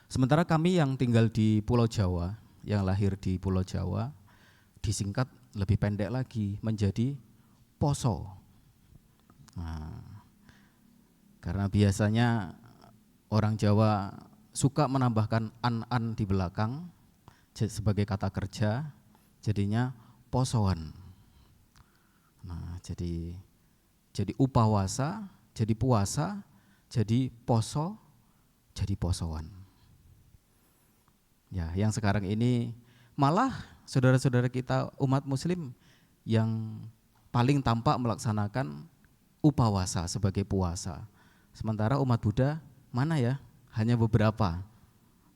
Sementara kami yang tinggal di Pulau Jawa, yang lahir di Pulau Jawa, disingkat lebih pendek lagi menjadi poso. Nah, karena biasanya orang Jawa suka menambahkan an di belakang sebagai kata kerja, jadinya posoan. Nah, jadi upawasa, jadi puasa, jadi poso, jadi posoan. Ya, yang sekarang ini malah saudara-saudara kita umat muslim yang paling tampak melaksanakan upawasa sebagai puasa. Sementara umat Buddha mana ya? Hanya beberapa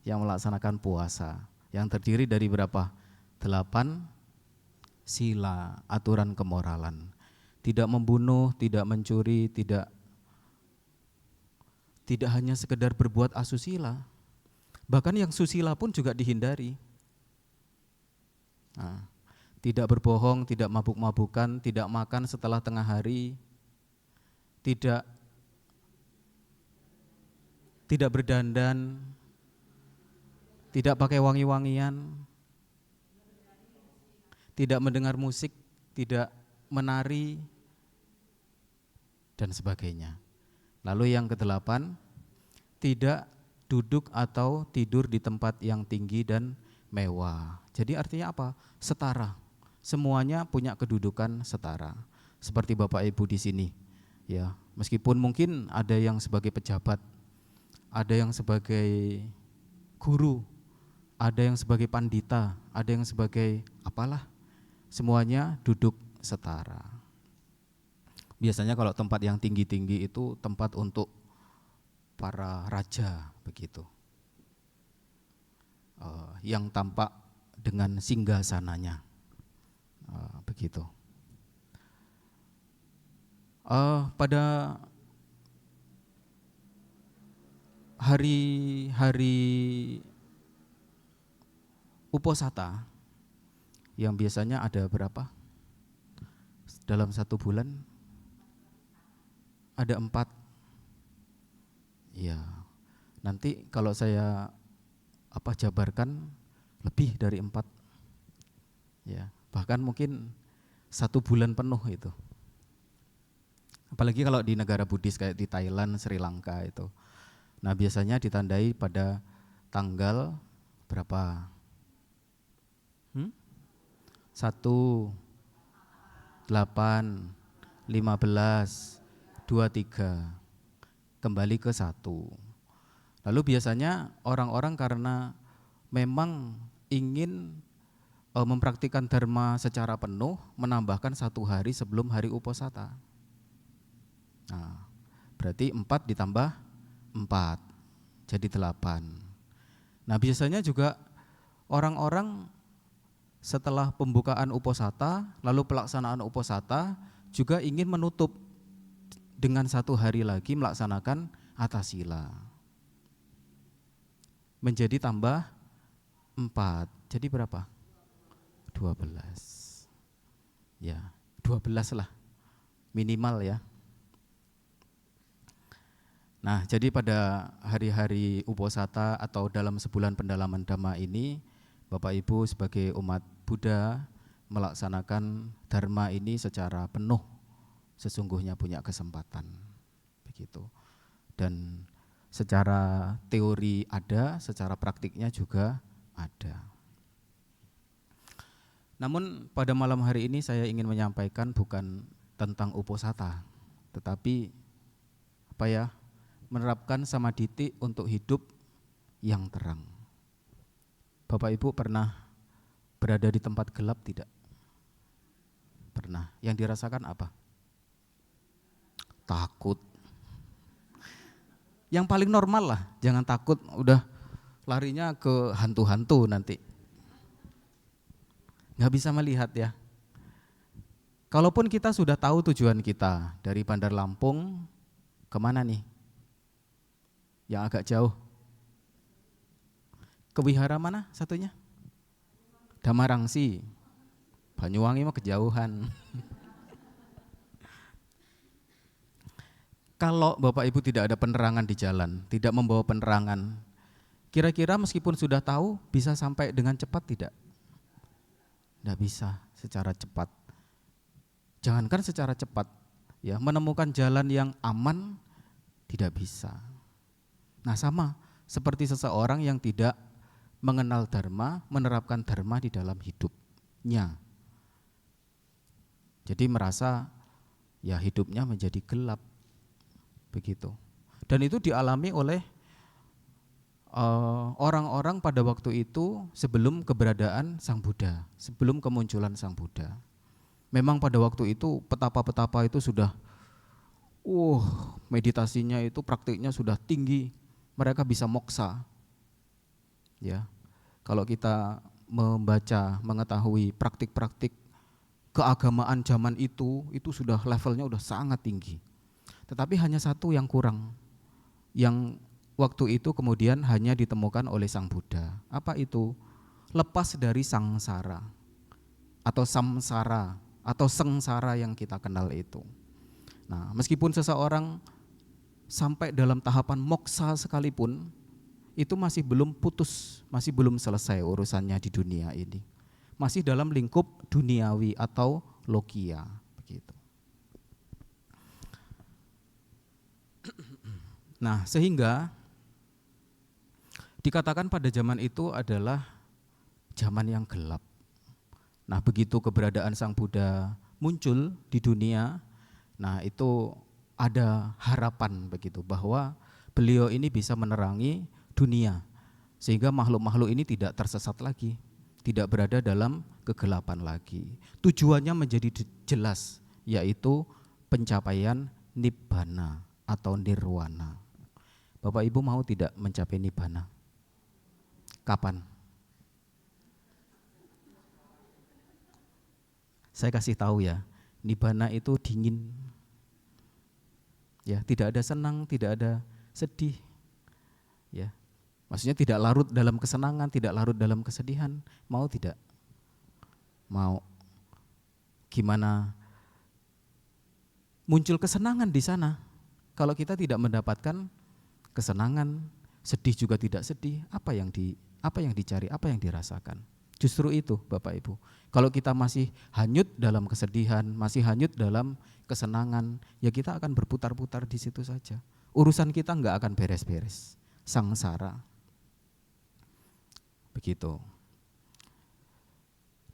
yang melaksanakan puasa. Yang terdiri dari berapa? 8 sila, aturan kemoralan. Tidak membunuh, tidak mencuri, tidak hanya sekedar berbuat asusila. Bahkan yang susila pun juga dihindari. Nah, tidak berbohong, tidak mabuk-mabukan, tidak makan setelah tengah hari, tidak berdandan, tidak pakai wangi-wangian, tidak mendengar musik, tidak menari, dan sebagainya. Lalu yang ke-8, tidak duduk atau tidur di tempat yang tinggi dan mewah. Jadi artinya apa? Setara. Semuanya punya kedudukan setara. Seperti Bapak Ibu di sini. Ya, meskipun mungkin ada yang sebagai pejabat, ada yang sebagai guru, ada yang sebagai pandita, ada yang sebagai apalah. Semuanya duduk setara. Biasanya kalau tempat yang tinggi-tinggi itu tempat untuk para raja begitu, yang tampak dengan singgasananya, begitu. Pada hari-hari Uposatha yang biasanya ada berapa dalam 1 bulan? Ada 4. Ya, nanti kalau saya jabarkan lebih dari 4. Ya, bahkan mungkin 1 bulan penuh itu. Apalagi kalau di negara Buddhis kayak di Thailand, Sri Lanka itu. Nah, biasanya ditandai pada tanggal berapa? 1, 8, 15, 23, kembali ke 1. Lalu biasanya orang-orang karena memang ingin mempraktikkan dharma secara penuh, menambahkan 1 hari sebelum hari Uposatha. Nah, berarti 4 ditambah 4, jadi 8. Nah, biasanya juga orang-orang setelah pembukaan Uposatha, lalu pelaksanaan Uposatha juga ingin menutup dengan 1 hari lagi melaksanakan Atasila. Menjadi tambah 4, jadi berapa? 12. Ya, 12 lah minimal ya. Nah, jadi pada hari-hari Uposatha atau dalam sebulan pendalaman Dhamma ini, Bapak Ibu sebagai umat Buddha melaksanakan dharma ini secara penuh, sesungguhnya punya kesempatan begitu. Dan secara teori ada, secara praktiknya juga ada. Namun pada malam hari ini saya ingin menyampaikan bukan tentang Uposatha, tetapi menerapkan samadhiti untuk hidup yang terang. Bapak Ibu pernah berada di tempat gelap tidak? Pernah. Yang dirasakan apa? Takut. Yang paling normal lah, jangan takut udah larinya ke hantu-hantu nanti. Nggak bisa melihat ya. Kalaupun kita sudah tahu tujuan kita dari Bandar Lampung kemana nih? Yang agak jauh. Ke wihara mana satunya? Damarangsi. Banyuwangi mah kejauhan. Kalau Bapak Ibu tidak ada penerangan di jalan, tidak membawa penerangan, Kira-kira meskipun sudah tahu bisa sampai dengan cepat tidak? Tidak bisa secara cepat. Jangankan secara cepat, ya menemukan jalan yang aman tidak bisa. Nah sama seperti seseorang yang tidak mengenal dharma, menerapkan dharma di dalam hidupnya. Jadi merasa ya hidupnya menjadi gelap, begitu. Dan itu dialami oleh orang-orang pada waktu itu sebelum keberadaan Sang Buddha, sebelum kemunculan Sang Buddha. Memang pada waktu itu petapa-petapa itu sudah meditasinya itu praktiknya sudah tinggi, mereka bisa moksa. Ya. Kalau kita membaca, mengetahui praktik-praktik keagamaan zaman itu sudah levelnya udah sangat tinggi. Tetapi hanya satu yang kurang, yang waktu itu kemudian hanya ditemukan oleh Sang Buddha. Apa itu? Lepas dari sangsara atau samsara atau sengsara yang kita kenal itu. Nah, meskipun seseorang sampai dalam tahapan moksa sekalipun, itu masih belum putus, masih belum selesai urusannya di dunia ini. Masih dalam lingkup duniawi atau lokia, begitu. Nah, sehingga dikatakan pada zaman itu adalah zaman yang gelap. Nah, begitu keberadaan Sang Buddha muncul di dunia, nah itu ada harapan begitu bahwa beliau ini bisa menerangi dunia sehingga makhluk-makhluk ini tidak tersesat lagi, tidak berada dalam kegelapan lagi. Tujuannya menjadi jelas, yaitu pencapaian nibbana atau nirwana. Bapak Ibu mau tidak mencapai nibbana? Kapan? Saya kasih tahu ya, nibbana itu dingin. Ya, tidak ada senang, tidak ada sedih. Ya. Maksudnya tidak larut dalam kesenangan, tidak larut dalam kesedihan. Mau tidak? Mau. Gimana muncul kesenangan di sana? Kalau kita tidak mendapatkan kesenangan, sedih juga tidak sedih, apa yang dicari, apa yang dirasakan? Justru itu Bapak Ibu. Kalau kita masih hanyut dalam kesedihan, masih hanyut dalam kesenangan, ya kita akan berputar-putar di situ saja. Urusan kita enggak akan beres-beres. Sangsara. Begitu.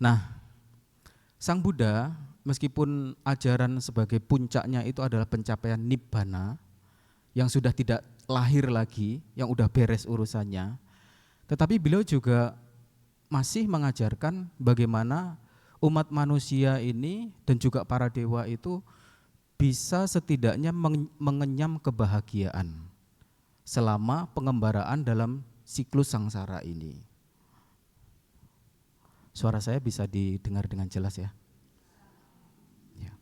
Nah, Sang Buddha meskipun ajaran sebagai puncaknya itu adalah pencapaian nibbana yang sudah tidak lahir lagi, yang udah beres urusannya, tetapi beliau juga masih mengajarkan bagaimana umat manusia ini dan juga para dewa itu bisa setidaknya mengenyam kebahagiaan selama pengembaraan dalam siklus sangsara ini. Suara saya bisa didengar dengan jelas ya? Ya.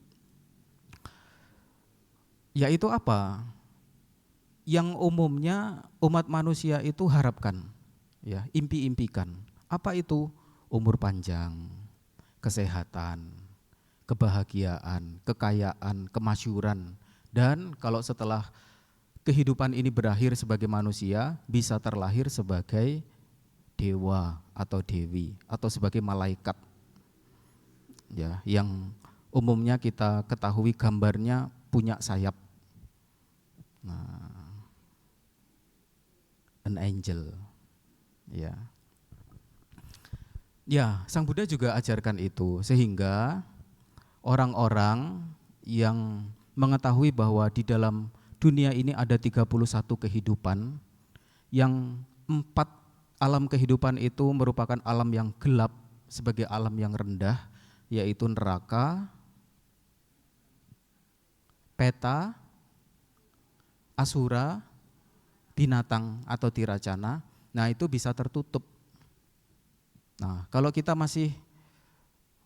Yaitu apa? Yang umumnya umat manusia itu harapkan, ya, impi-impikan. Apa itu? Umur panjang, kesehatan, kebahagiaan, kekayaan, kemasyhuran, dan kalau setelah kehidupan ini berakhir sebagai manusia, bisa terlahir sebagai dewa atau dewi atau sebagai malaikat, ya, yang umumnya kita ketahui gambarnya punya sayap. Nah, an angel, ya. Ya, Sang Buddha juga ajarkan itu sehingga orang-orang yang mengetahui bahwa di dalam dunia ini ada 31 kehidupan, yang 4 alam kehidupan itu merupakan alam yang gelap sebagai alam yang rendah, yaitu neraka, peta, asura, binatang atau tiracana. Nah, itu bisa tertutup. Nah, kalau kita masih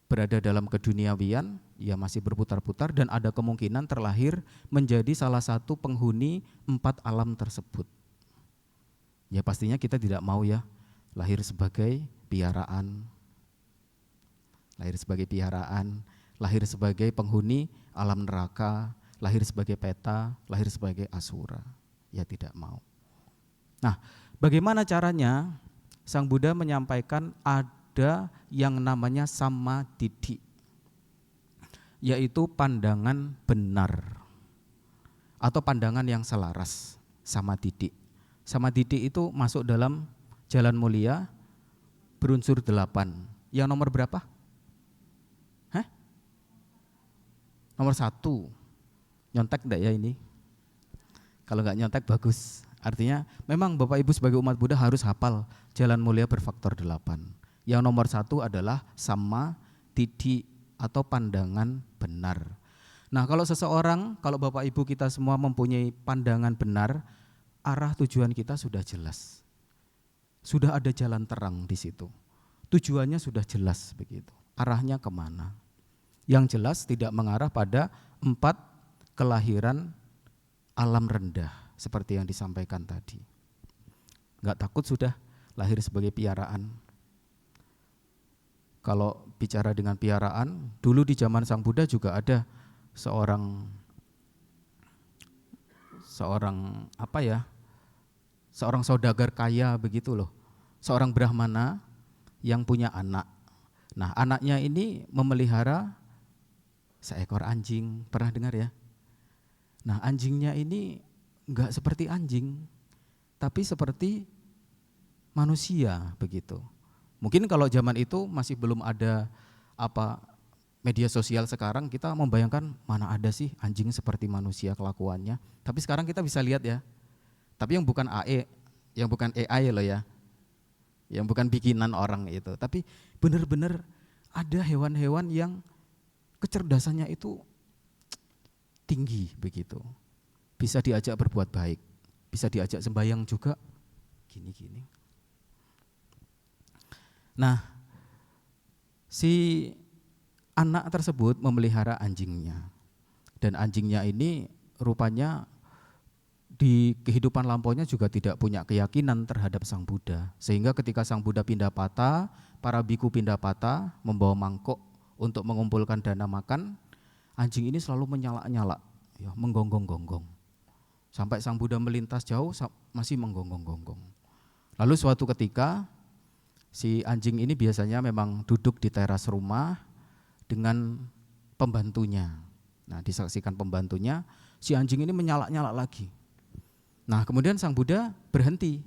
berada dalam keduniawian, ya masih berputar-putar dan ada kemungkinan terlahir menjadi salah satu penghuni 4 alam tersebut. Ya pastinya kita tidak mau ya lahir sebagai piaraan, lahir sebagai penghuni alam neraka, lahir sebagai peta, lahir sebagai asura. Ya tidak mau. Nah, Bagaimana caranya? Sang Buddha menyampaikan ada yang namanya samadhi, yaitu pandangan benar atau pandangan yang selaras. Samadhi. Samadhi itu masuk dalam jalan mulia berunsur 8. Yang nomor berapa? Nomor 1. Nyontek enggak ya ini? Kalau enggak nyontek bagus. Artinya memang Bapak Ibu sebagai umat Buddha harus hafal jalan mulia berfaktor 8. Yang nomor 1 adalah samadhi atau pandangan benar. Nah, kalau Bapak Ibu kita semua mempunyai pandangan benar, arah tujuan kita sudah jelas. Sudah ada jalan terang di situ. Tujuannya sudah jelas begitu. Arahnya kemana? Yang jelas tidak mengarah pada 4 kelahiran alam rendah seperti yang disampaikan tadi. Enggak takut sudah lahir sebagai piaraan. Kalau bicara dengan piaraan, dulu di zaman Sang Buddha juga ada seorang saudagar kaya begitu loh. Seorang brahmana yang punya anak. Nah, anaknya ini memelihara seekor anjing, pernah dengar ya? Nah, anjingnya ini enggak seperti anjing, tapi seperti manusia begitu. Mungkin kalau zaman itu masih belum ada media sosial sekarang, kita membayangkan mana ada sih anjing seperti manusia kelakuannya. Tapi sekarang kita bisa lihat ya. Tapi yang bukan yang bukan AI loh ya. Yang bukan bikinan orang itu, tapi benar-benar ada hewan-hewan yang kecerdasannya itu tinggi begitu. Bisa diajak berbuat baik, bisa diajak sembahyang juga gini-gini. Nah, si anak tersebut memelihara anjingnya. Dan anjingnya ini rupanya di kehidupan lampaunya juga tidak punya keyakinan terhadap Sang Buddha. Sehingga ketika Sang Buddha pindah patah, para biku pindah patah membawa mangkok untuk mengumpulkan dana makan, anjing ini selalu menyala-nyala, ya, menggonggong-gonggong. Sampai Sang Buddha melintas jauh masih menggonggong-gonggong. Lalu suatu ketika si anjing ini biasanya memang duduk di teras rumah dengan pembantunya. Nah, disaksikan pembantunya, si anjing ini menyala-nyala lagi. Nah, kemudian Sang Buddha berhenti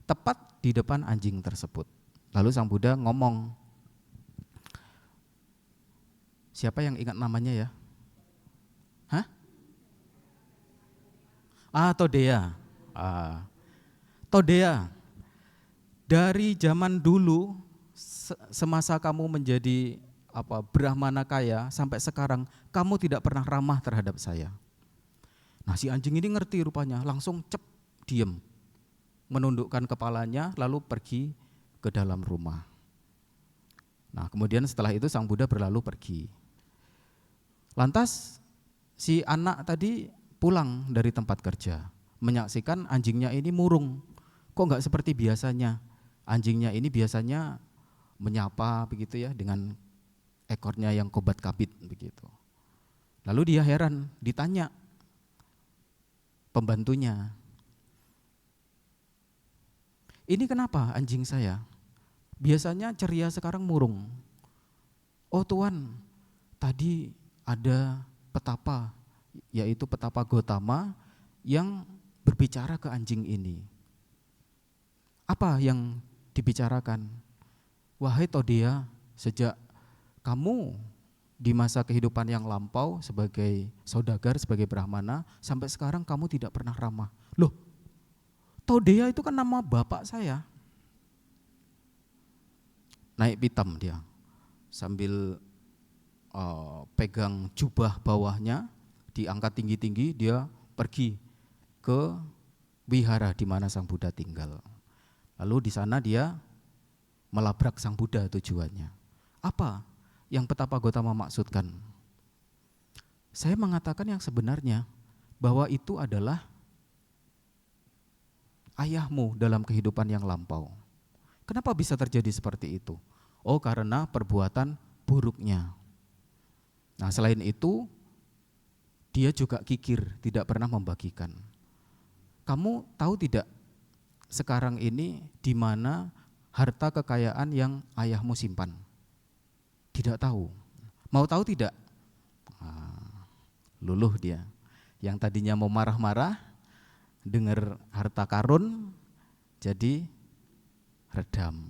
tepat di depan anjing tersebut. Lalu Sang Buddha ngomong, siapa yang ingat namanya ya? Todea. Todea, dari zaman dulu semasa kamu menjadi brahmana kaya sampai sekarang kamu tidak pernah ramah terhadap saya. Nah, si anjing ini ngerti rupanya, langsung diem, menundukkan kepalanya lalu pergi ke dalam rumah. Nah, kemudian setelah itu Sang Buddha berlalu pergi. Lantas si anak tadi pulang dari tempat kerja, menyaksikan anjingnya ini murung. Kok enggak seperti biasanya? Anjingnya ini biasanya menyapa begitu ya, dengan ekornya yang kobat-kabit begitu. Lalu dia heran, ditanya pembantunya, ini kenapa anjing saya? Biasanya ceria, sekarang murung. Oh Tuan, tadi ada petapa, yaitu petapa Gotama yang berbicara ke anjing ini. Apa yang dibicarakan? Wahai Todea, sejak kamu di masa kehidupan yang lampau sebagai saudagar, sebagai brahmana, sampai sekarang kamu tidak pernah ramah. Loh, Todea itu kan nama bapak saya. Naik pitam dia, sambil pegang jubah bawahnya, diangkat tinggi-tinggi, dia pergi ke wihara di mana Sang Buddha tinggal. Lalu di sana dia melabrak Sang Buddha tujuannya. Apa yang petapa Gotama maksudkan? Saya mengatakan yang sebenarnya, bahwa itu adalah ayahmu dalam kehidupan yang lampau. Kenapa bisa terjadi seperti itu? Oh, karena perbuatan buruknya. Nah, selain itu, dia juga kikir, tidak pernah membagikan. Kamu tahu tidak, sekarang ini di mana harta kekayaan yang ayahmu simpan? Tidak tahu. Mau tahu tidak? Luluh dia. Yang tadinya mau marah-marah, dengar harta karun, jadi redam.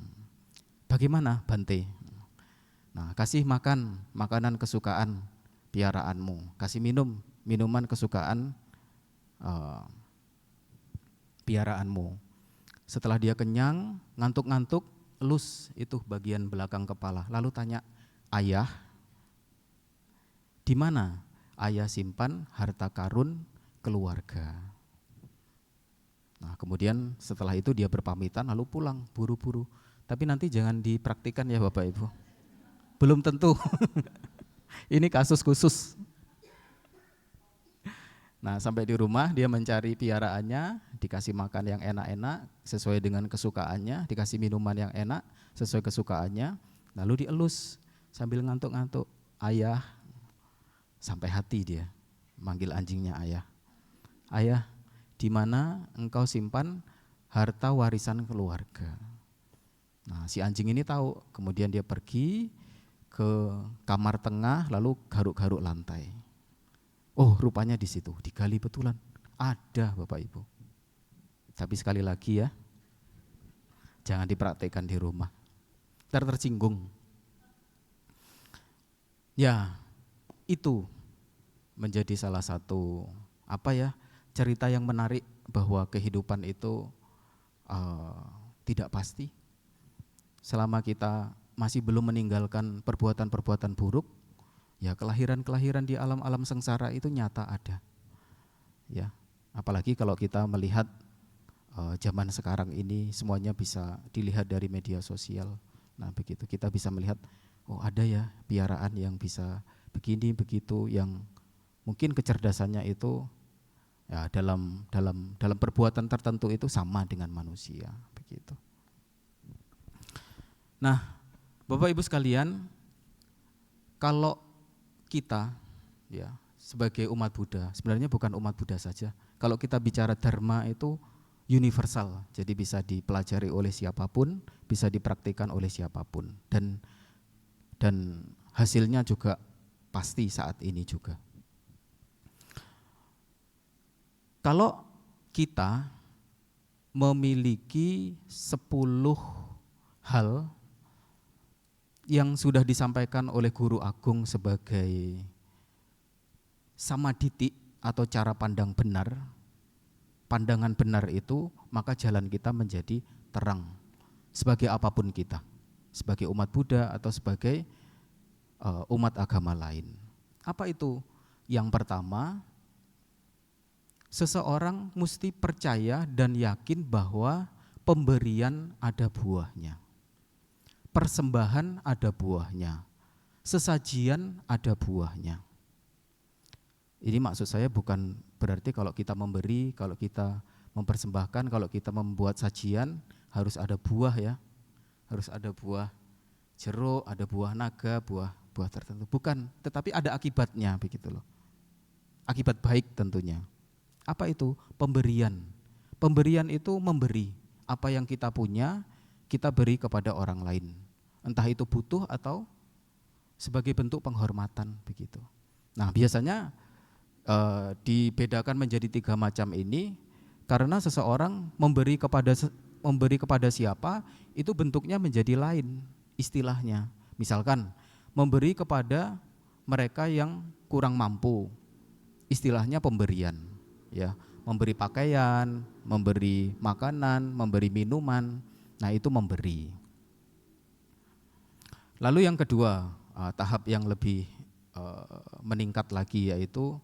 Bagaimana Bante? Nah, kasih makan makanan kesukaan piaraanmu, kasih minum minuman kesukaan piaraanmu. Setelah dia kenyang, ngantuk-ngantuk, elus itu bagian belakang kepala. Lalu tanya, ayah, di mana ayah simpan harta karun keluarga? Nah, kemudian setelah itu dia berpamitan lalu pulang buru-buru. Tapi nanti jangan dipraktikkan ya Bapak Ibu. Belum tentu. Ini kasus khusus. Nah, sampai di rumah dia mencari piaraannya, dikasih makan yang enak-enak sesuai dengan kesukaannya, dikasih minuman yang enak sesuai kesukaannya, lalu dielus sambil ngantuk-ngantuk. Ayah, sampai hati dia manggil anjingnya ayah. Ayah, di mana engkau simpan harta warisan keluarga? Nah, si anjing ini tahu, kemudian dia pergi ke kamar tengah lalu garuk-garuk lantai. Oh, rupanya di situ, digali betulan. Ada Bapak Ibu. Tapi sekali lagi ya, jangan dipraktekkan di rumah. Ntar tersinggung. Ya, itu menjadi salah satu cerita yang menarik bahwa kehidupan itu tidak pasti. Selama kita masih belum meninggalkan perbuatan-perbuatan buruk, ya kelahiran-kelahiran di alam-alam sengsara itu nyata ada. Ya, apalagi kalau kita melihat zaman sekarang ini semuanya bisa dilihat dari media sosial. Nah, begitu kita bisa melihat, oh ada ya piaraan yang bisa begini begitu, yang mungkin kecerdasannya itu ya dalam perbuatan tertentu itu sama dengan manusia, begitu. Nah, Bapak Ibu sekalian, kalau kita ya sebagai umat Buddha, sebenarnya bukan umat Buddha saja. Kalau kita bicara dharma itu universal, jadi bisa dipelajari oleh siapapun, bisa dipraktikkan oleh siapapun, dan hasilnya juga pasti saat ini juga. Kalau kita memiliki 10 hal yang sudah disampaikan oleh Guru Agung sebagai samaditi atau cara pandang benar, pandangan benar itu, maka jalan kita menjadi terang sebagai apapun kita, sebagai umat Buddha atau sebagai umat agama lain. Apa itu? Yang pertama, seseorang mesti percaya dan yakin bahwa pemberian ada buahnya. Persembahan ada buahnya, sesajian ada buahnya. Ini maksud saya bukan berarti kalau kita memberi, kalau kita mempersembahkan, kalau kita membuat sajian harus ada buah ya. Harus ada buah jeruk, ada buah naga, buah tertentu. Bukan, tetapi ada akibatnya begitu loh. Akibat baik tentunya. Apa itu? Pemberian. Pemberian itu memberi. Apa yang kita punya, kita beri kepada orang lain. Entah itu butuh atau sebagai bentuk penghormatan begitu. Nah, biasanya dibedakan menjadi 3 macam ini karena seseorang memberi kepada siapa itu bentuknya menjadi lain istilahnya. Misalkan memberi kepada mereka yang kurang mampu, istilahnya pemberian, ya, memberi pakaian, memberi makanan, memberi minuman, nah itu memberi. Lalu yang kedua, tahap yang lebih meningkat lagi yaitu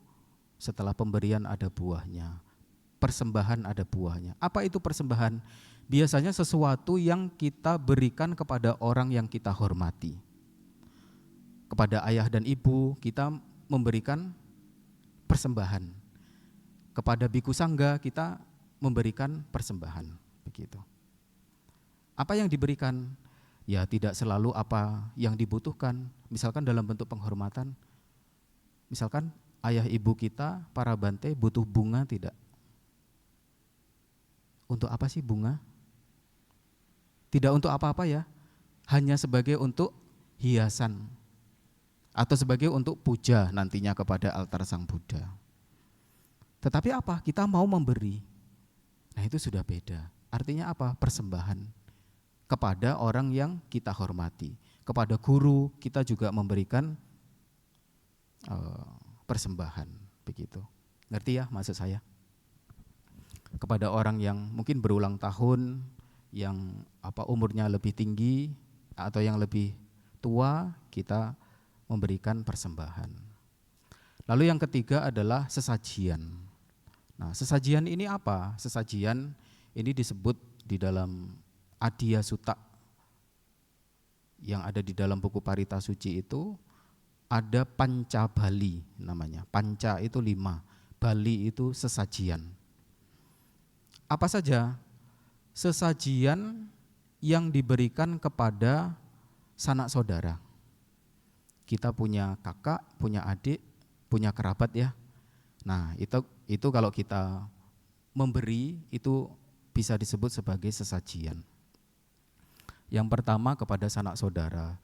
setelah pemberian ada buahnya, persembahan ada buahnya. Apa itu persembahan? Biasanya sesuatu yang kita berikan kepada orang yang kita hormati. Kepada ayah dan ibu kita memberikan persembahan. Kepada biku sangga kita memberikan persembahan, begitu. Apa yang diberikan? Ya tidak selalu apa yang dibutuhkan. Misalkan dalam bentuk penghormatan, misalkan ayah ibu kita, para bante butuh bunga tidak? Untuk apa sih bunga? Tidak untuk apa-apa ya, hanya sebagai untuk hiasan atau sebagai untuk puja nantinya kepada altar Sang Buddha. Tetapi apa? Kita mau memberi. Nah itu sudah beda. Artinya apa? Persembahan kepada orang yang kita hormati. Kepada guru kita juga memberikan persembahan, begitu. Ngerti ya maksud saya? Kepada orang yang mungkin berulang tahun, yang umurnya lebih tinggi atau yang lebih tua, kita memberikan persembahan. Lalu yang ketiga adalah sesajian. Nah, sesajian ini apa? Sesajian ini disebut di dalam Adiya Sutta yang ada di dalam buku Parita Suci itu ada panca bali namanya. Panca itu 5, bali itu sesajian. Apa saja? Sesajian yang diberikan kepada sanak saudara. Kita punya kakak, punya adik, punya kerabat ya. Nah, itu kalau kita memberi itu bisa disebut sebagai sesajian. Yang pertama kepada sanak saudara,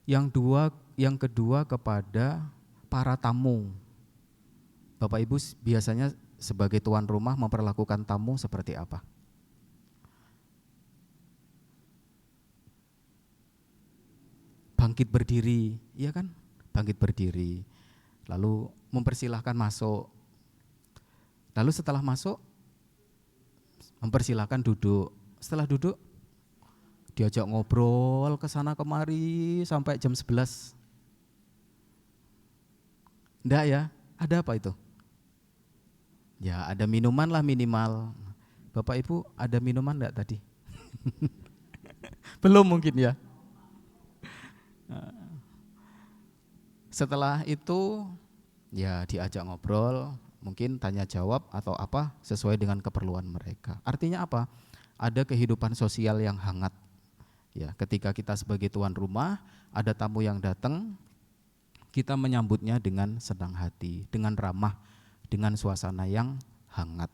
yang kedua kepada para tamu. Bapak Ibu biasanya sebagai tuan rumah memperlakukan tamu seperti apa? Bangkit berdiri, iya kan? Bangkit berdiri, lalu mempersilahkan masuk. Lalu setelah masuk, mempersilahkan duduk. Setelah duduk, diajak ngobrol ke sana kemari sampai jam 11. Enggak ya? Ada apa itu? Ya ada minuman lah minimal. Bapak Ibu ada minuman enggak tadi? Belum mungkin ya. Setelah itu ya diajak ngobrol, mungkin tanya jawab atau apa sesuai dengan keperluan mereka. Artinya apa? Ada kehidupan sosial yang hangat. Ya, ketika kita sebagai tuan rumah, ada tamu yang datang, kita menyambutnya dengan senang hati, dengan ramah, dengan suasana yang hangat.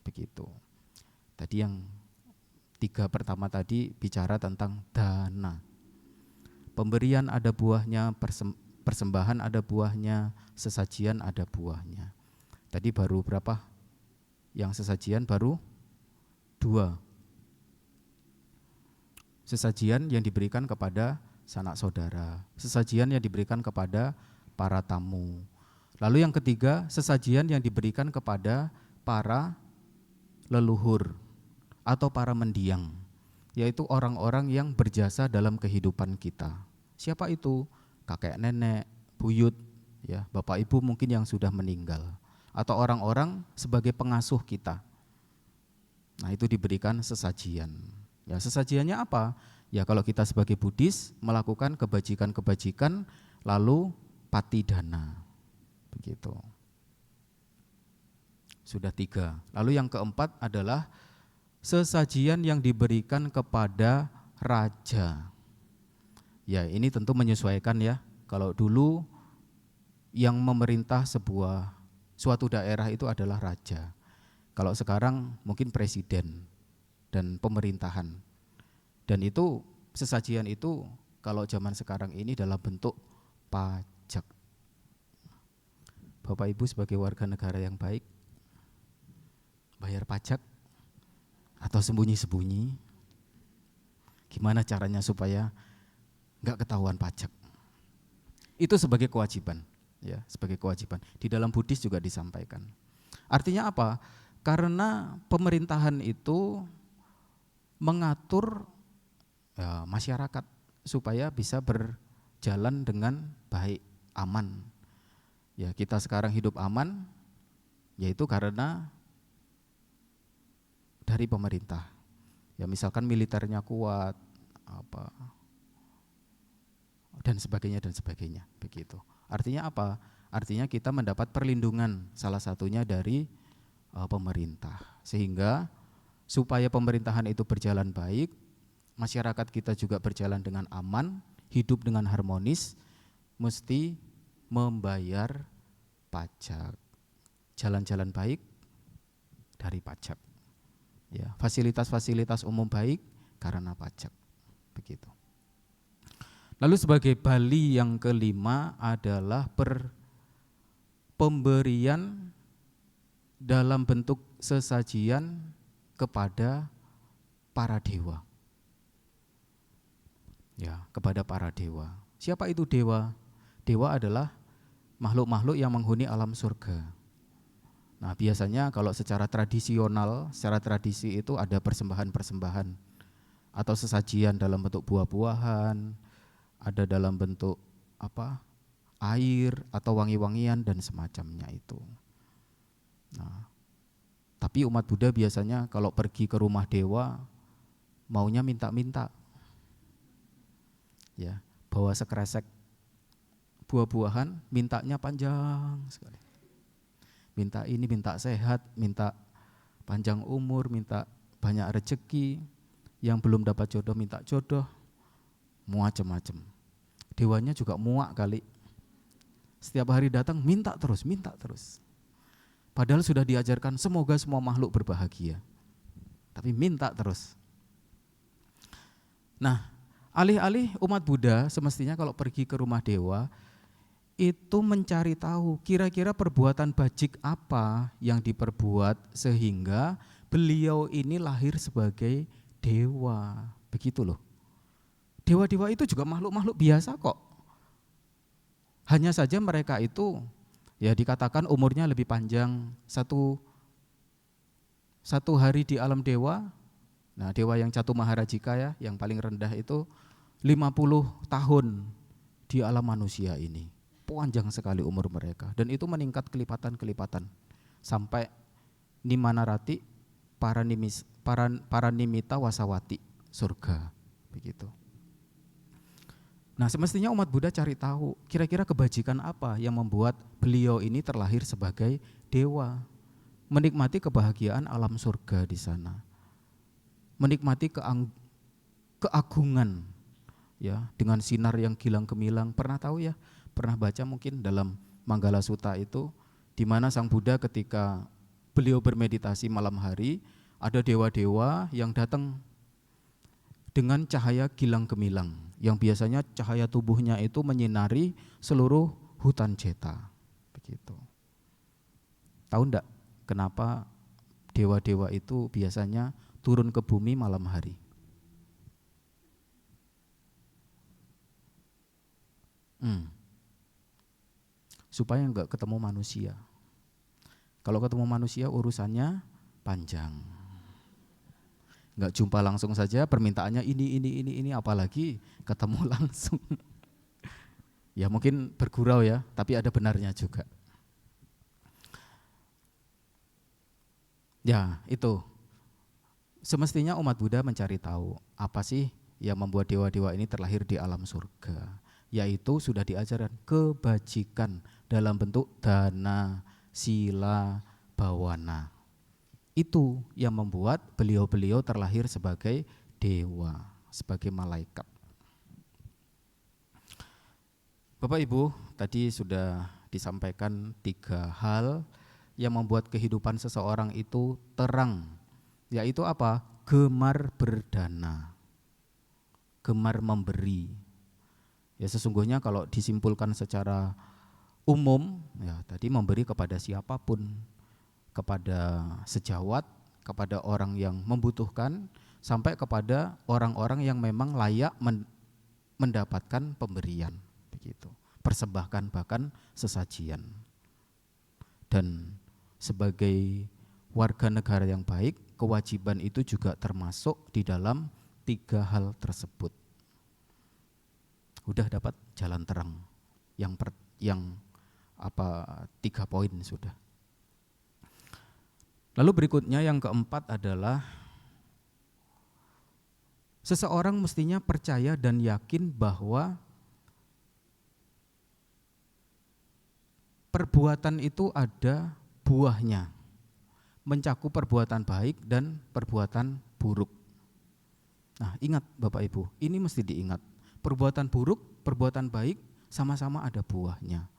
Begitu. Tadi yang 3 pertama tadi bicara tentang dana. Pemberian ada buahnya, persembahan ada buahnya, sesajian ada buahnya. Tadi baru berapa? Yang sesajian baru 2. Sesajian yang diberikan kepada sanak saudara, sesajian yang diberikan kepada para tamu. Lalu yang ketiga, sesajian yang diberikan kepada para leluhur atau para mendiang, yaitu orang-orang yang berjasa dalam kehidupan kita. Siapa itu? Kakek nenek, buyut, ya, bapak ibu mungkin yang sudah meninggal, atau orang-orang sebagai pengasuh kita. Nah, itu diberikan sesajian. Ya, sesajiannya apa? Ya, kalau kita sebagai Buddhis melakukan kebajikan-kebajikan lalu patidana. Begitu. Sudah 3. Lalu yang keempat adalah sesajian yang diberikan kepada raja. Ya, ini tentu menyesuaikan ya. Kalau dulu yang memerintah suatu daerah itu adalah raja. Kalau sekarang mungkin presiden dan pemerintahan. Dan itu sesajian itu kalau zaman sekarang ini dalam bentuk pajak. Bapak Ibu sebagai warga negara yang baik, bayar pajak atau sembunyi-sembunyi? Gimana caranya supaya enggak ketahuan pajak? Itu sebagai kewajiban, ya, sebagai kewajiban. Di dalam Buddhis juga disampaikan. Artinya apa? Karena pemerintahan itu mengatur ya, masyarakat supaya bisa berjalan dengan baik, aman. Ya, kita sekarang hidup aman, yaitu karena dari pemerintah. Ya, misalkan militernya kuat, dan sebagainya, begitu. Artinya apa? Artinya kita mendapat perlindungan salah satunya dari pemerintah, sehingga supaya pemerintahan itu berjalan baik, masyarakat kita juga berjalan dengan aman, hidup dengan harmonis, mesti membayar pajak. Jalan-jalan baik dari pajak. Ya, fasilitas-fasilitas umum baik karena pajak. begitu. Lalu sebagai bali yang kelima adalah pemberian dalam bentuk sesajian kepada para dewa. Ya, kepada para dewa. Siapa itu dewa? Dewa adalah makhluk-makhluk yang menghuni alam surga. Nah, biasanya kalau secara tradisional, secara tradisi itu ada persembahan-persembahan atau sesajian dalam bentuk buah-buahan, ada dalam bentuk air atau wangi-wangian dan semacamnya itu. Nah, tapi umat Buddha biasanya kalau pergi ke rumah dewa maunya minta-minta, ya, bawa sekresek buah-buahan, mintanya panjang sekali. Minta ini, minta sehat, minta panjang umur, minta banyak rezeki, yang belum dapat jodoh minta jodoh, macam-macam. Dewanya juga muak kali. Setiap hari datang minta terus. Padahal sudah diajarkan semoga semua makhluk berbahagia. Tapi minta terus. Nah, alih-alih umat Buddha semestinya kalau pergi ke rumah dewa itu mencari tahu kira-kira perbuatan bajik apa yang diperbuat sehingga beliau ini lahir sebagai dewa. Begitu loh. Dewa-dewa itu juga makhluk-makhluk biasa kok. Hanya saja mereka itu ya dikatakan umurnya lebih panjang, satu hari di alam dewa. Nah, dewa yang Catu Maharajika ya, yang paling rendah itu 50 tahun di alam manusia ini. Panjang sekali umur mereka dan itu meningkat kelipatan-kelipatan sampai Nimanarati Paranimita Wasawati, surga begitu. Nah, semestinya umat Buddha cari tahu kira-kira kebajikan apa yang membuat beliau ini terlahir sebagai dewa, menikmati kebahagiaan alam surga di sana, menikmati keagungan ya dengan sinar yang gilang gemilang. Pernah tahu ya, pernah baca mungkin dalam Manggala Sutta itu, di mana Sang Buddha ketika beliau bermeditasi malam hari, ada dewa-dewa yang datang dengan cahaya gilang gemilang, yang biasanya cahaya tubuhnya itu menyinari seluruh hutan Jeta. Begitu. Tahu enggak kenapa dewa-dewa itu biasanya turun ke bumi malam hari? Supaya enggak ketemu manusia. Kalau ketemu manusia urusannya panjang. Enggak jumpa langsung saja, permintaannya ini, apalagi ketemu langsung. Ya mungkin bergurau ya, tapi ada benarnya juga. Ya itu, semestinya umat Buddha mencari tahu apa sih yang membuat dewa-dewa ini terlahir di alam surga. Yaitu sudah diajarkan kebajikan dalam bentuk dana, sila, bawana. Itu yang membuat beliau-beliau terlahir sebagai dewa, sebagai malaikat. Bapak Ibu, tadi sudah disampaikan 3 hal yang membuat kehidupan seseorang itu terang, yaitu apa? Gemar berdana, gemar memberi. Ya sesungguhnya kalau disimpulkan secara umum, ya tadi memberi kepada siapapun, kepada sejawat, kepada orang yang membutuhkan, sampai kepada orang-orang yang memang layak mendapatkan pemberian, begitu. Persembahkan bahkan sesajian. Dan sebagai warga negara yang baik, kewajiban itu juga termasuk di dalam 3 hal tersebut. Udah dapat jalan terang yang 3 poin sudah. Lalu berikutnya yang keempat adalah seseorang mestinya percaya dan yakin bahwa perbuatan itu ada buahnya, mencakup perbuatan baik dan perbuatan buruk. Nah, ingat Bapak Ibu, ini mesti diingat. Perbuatan buruk, perbuatan baik sama-sama ada buahnya.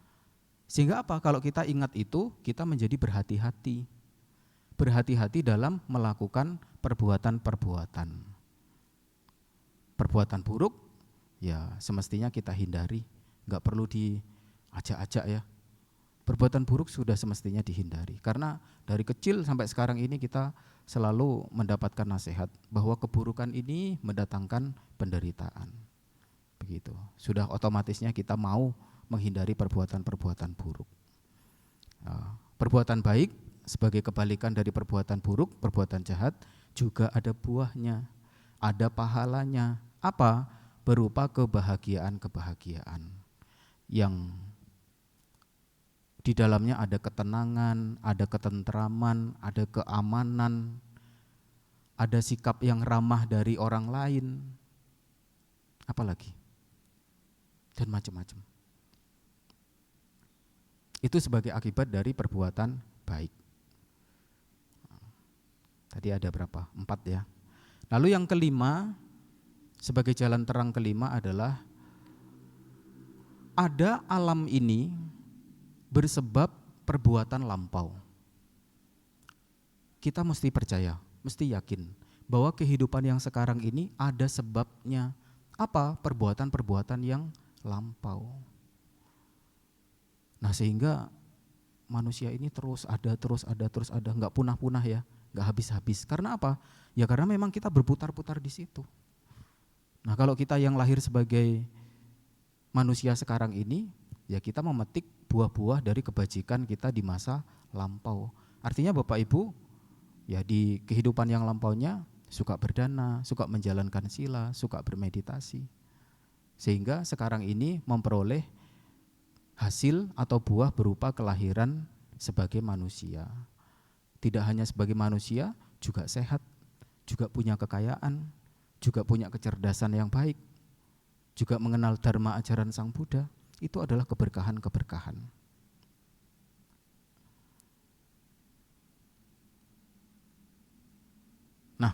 Sehingga apa? Kalau kita ingat itu, kita menjadi berhati-hati. Berhati-hati dalam melakukan perbuatan-perbuatan. perbuatan buruk, ya semestinya kita hindari, nggak perlu diajak-ajak ya. Perbuatan buruk sudah semestinya dihindari, karena dari kecil sampai sekarang ini kita selalu mendapatkan nasihat bahwa keburukan ini mendatangkan penderitaan. Begitu. Sudah otomatisnya kita mau menghindari perbuatan-perbuatan buruk. Perbuatan baik sebagai kebalikan dari perbuatan buruk, perbuatan jahat juga ada buahnya, ada pahalanya. Apa? Berupa kebahagiaan-kebahagiaan yang di dalamnya ada ketenangan, ada ketentraman, ada keamanan, ada sikap yang ramah dari orang lain, apalagi, dan macam-macam. Itu sebagai akibat dari perbuatan baik. Tadi ada berapa? 4 ya. Lalu yang kelima, sebagai jalan terang kelima adalah ada alam ini bersebab perbuatan lampau. Kita mesti percaya, mesti yakin bahwa kehidupan yang sekarang ini ada sebabnya. Apa? Perbuatan-perbuatan yang lampau. Nah, sehingga manusia ini terus ada, nggak punah-punah ya, nggak habis-habis. Karena apa? Ya karena memang kita berputar-putar di situ. Nah, kalau kita yang lahir sebagai manusia sekarang ini, ya kita memetik buah-buah dari kebajikan kita di masa lampau. Artinya Bapak Ibu, ya di kehidupan yang lampaunya suka berdana, suka menjalankan sila, suka bermeditasi. Sehingga sekarang ini memperoleh hasil atau buah berupa kelahiran sebagai manusia. Tidak hanya sebagai manusia, juga sehat, juga punya kekayaan, juga punya kecerdasan yang baik, juga mengenal dharma ajaran Sang Buddha. Itu adalah keberkahan-keberkahan. Nah,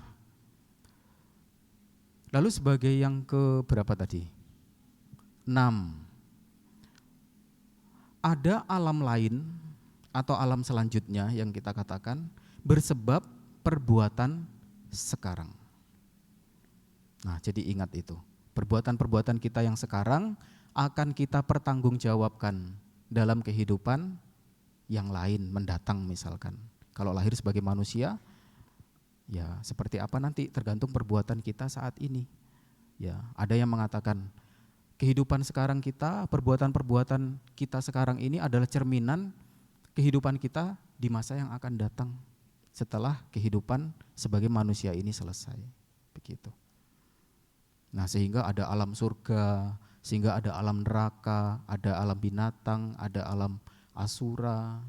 lalu sebagai yang ke berapa tadi? 6. Ada alam lain atau alam selanjutnya yang kita katakan bersebab perbuatan sekarang. Nah, jadi ingat itu. Perbuatan-perbuatan kita yang sekarang akan kita pertanggungjawabkan dalam kehidupan yang lain mendatang misalkan. Kalau lahir sebagai manusia, ya seperti apa nanti tergantung perbuatan kita saat ini. Ya, ada yang mengatakan kehidupan sekarang kita, perbuatan-perbuatan kita sekarang ini adalah cerminan kehidupan kita di masa yang akan datang setelah kehidupan sebagai manusia ini selesai. Begitu. Nah, sehingga ada alam surga, sehingga ada alam neraka, ada alam binatang, ada alam asura,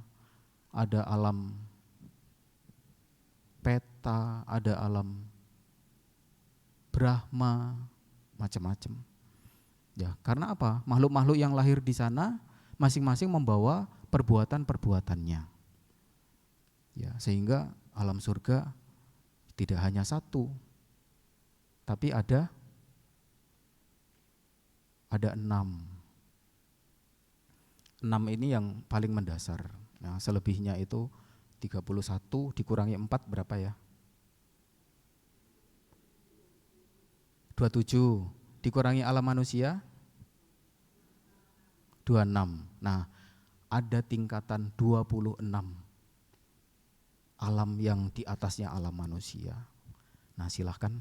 ada alam peta, ada alam Brahma, macam-macam. Ya, karena apa? Makhluk-makhluk yang lahir di sana masing-masing membawa perbuatan-perbuatannya. Ya, sehingga alam surga tidak hanya satu, tapi ada 6. 6 ini yang paling mendasar. Nah, selebihnya itu 31 dikurangi 4 berapa ya? 27 dikurangi alam manusia 26. Nah, ada tingkatan 26 alam yang di atasnya alam manusia. Nah, silahkan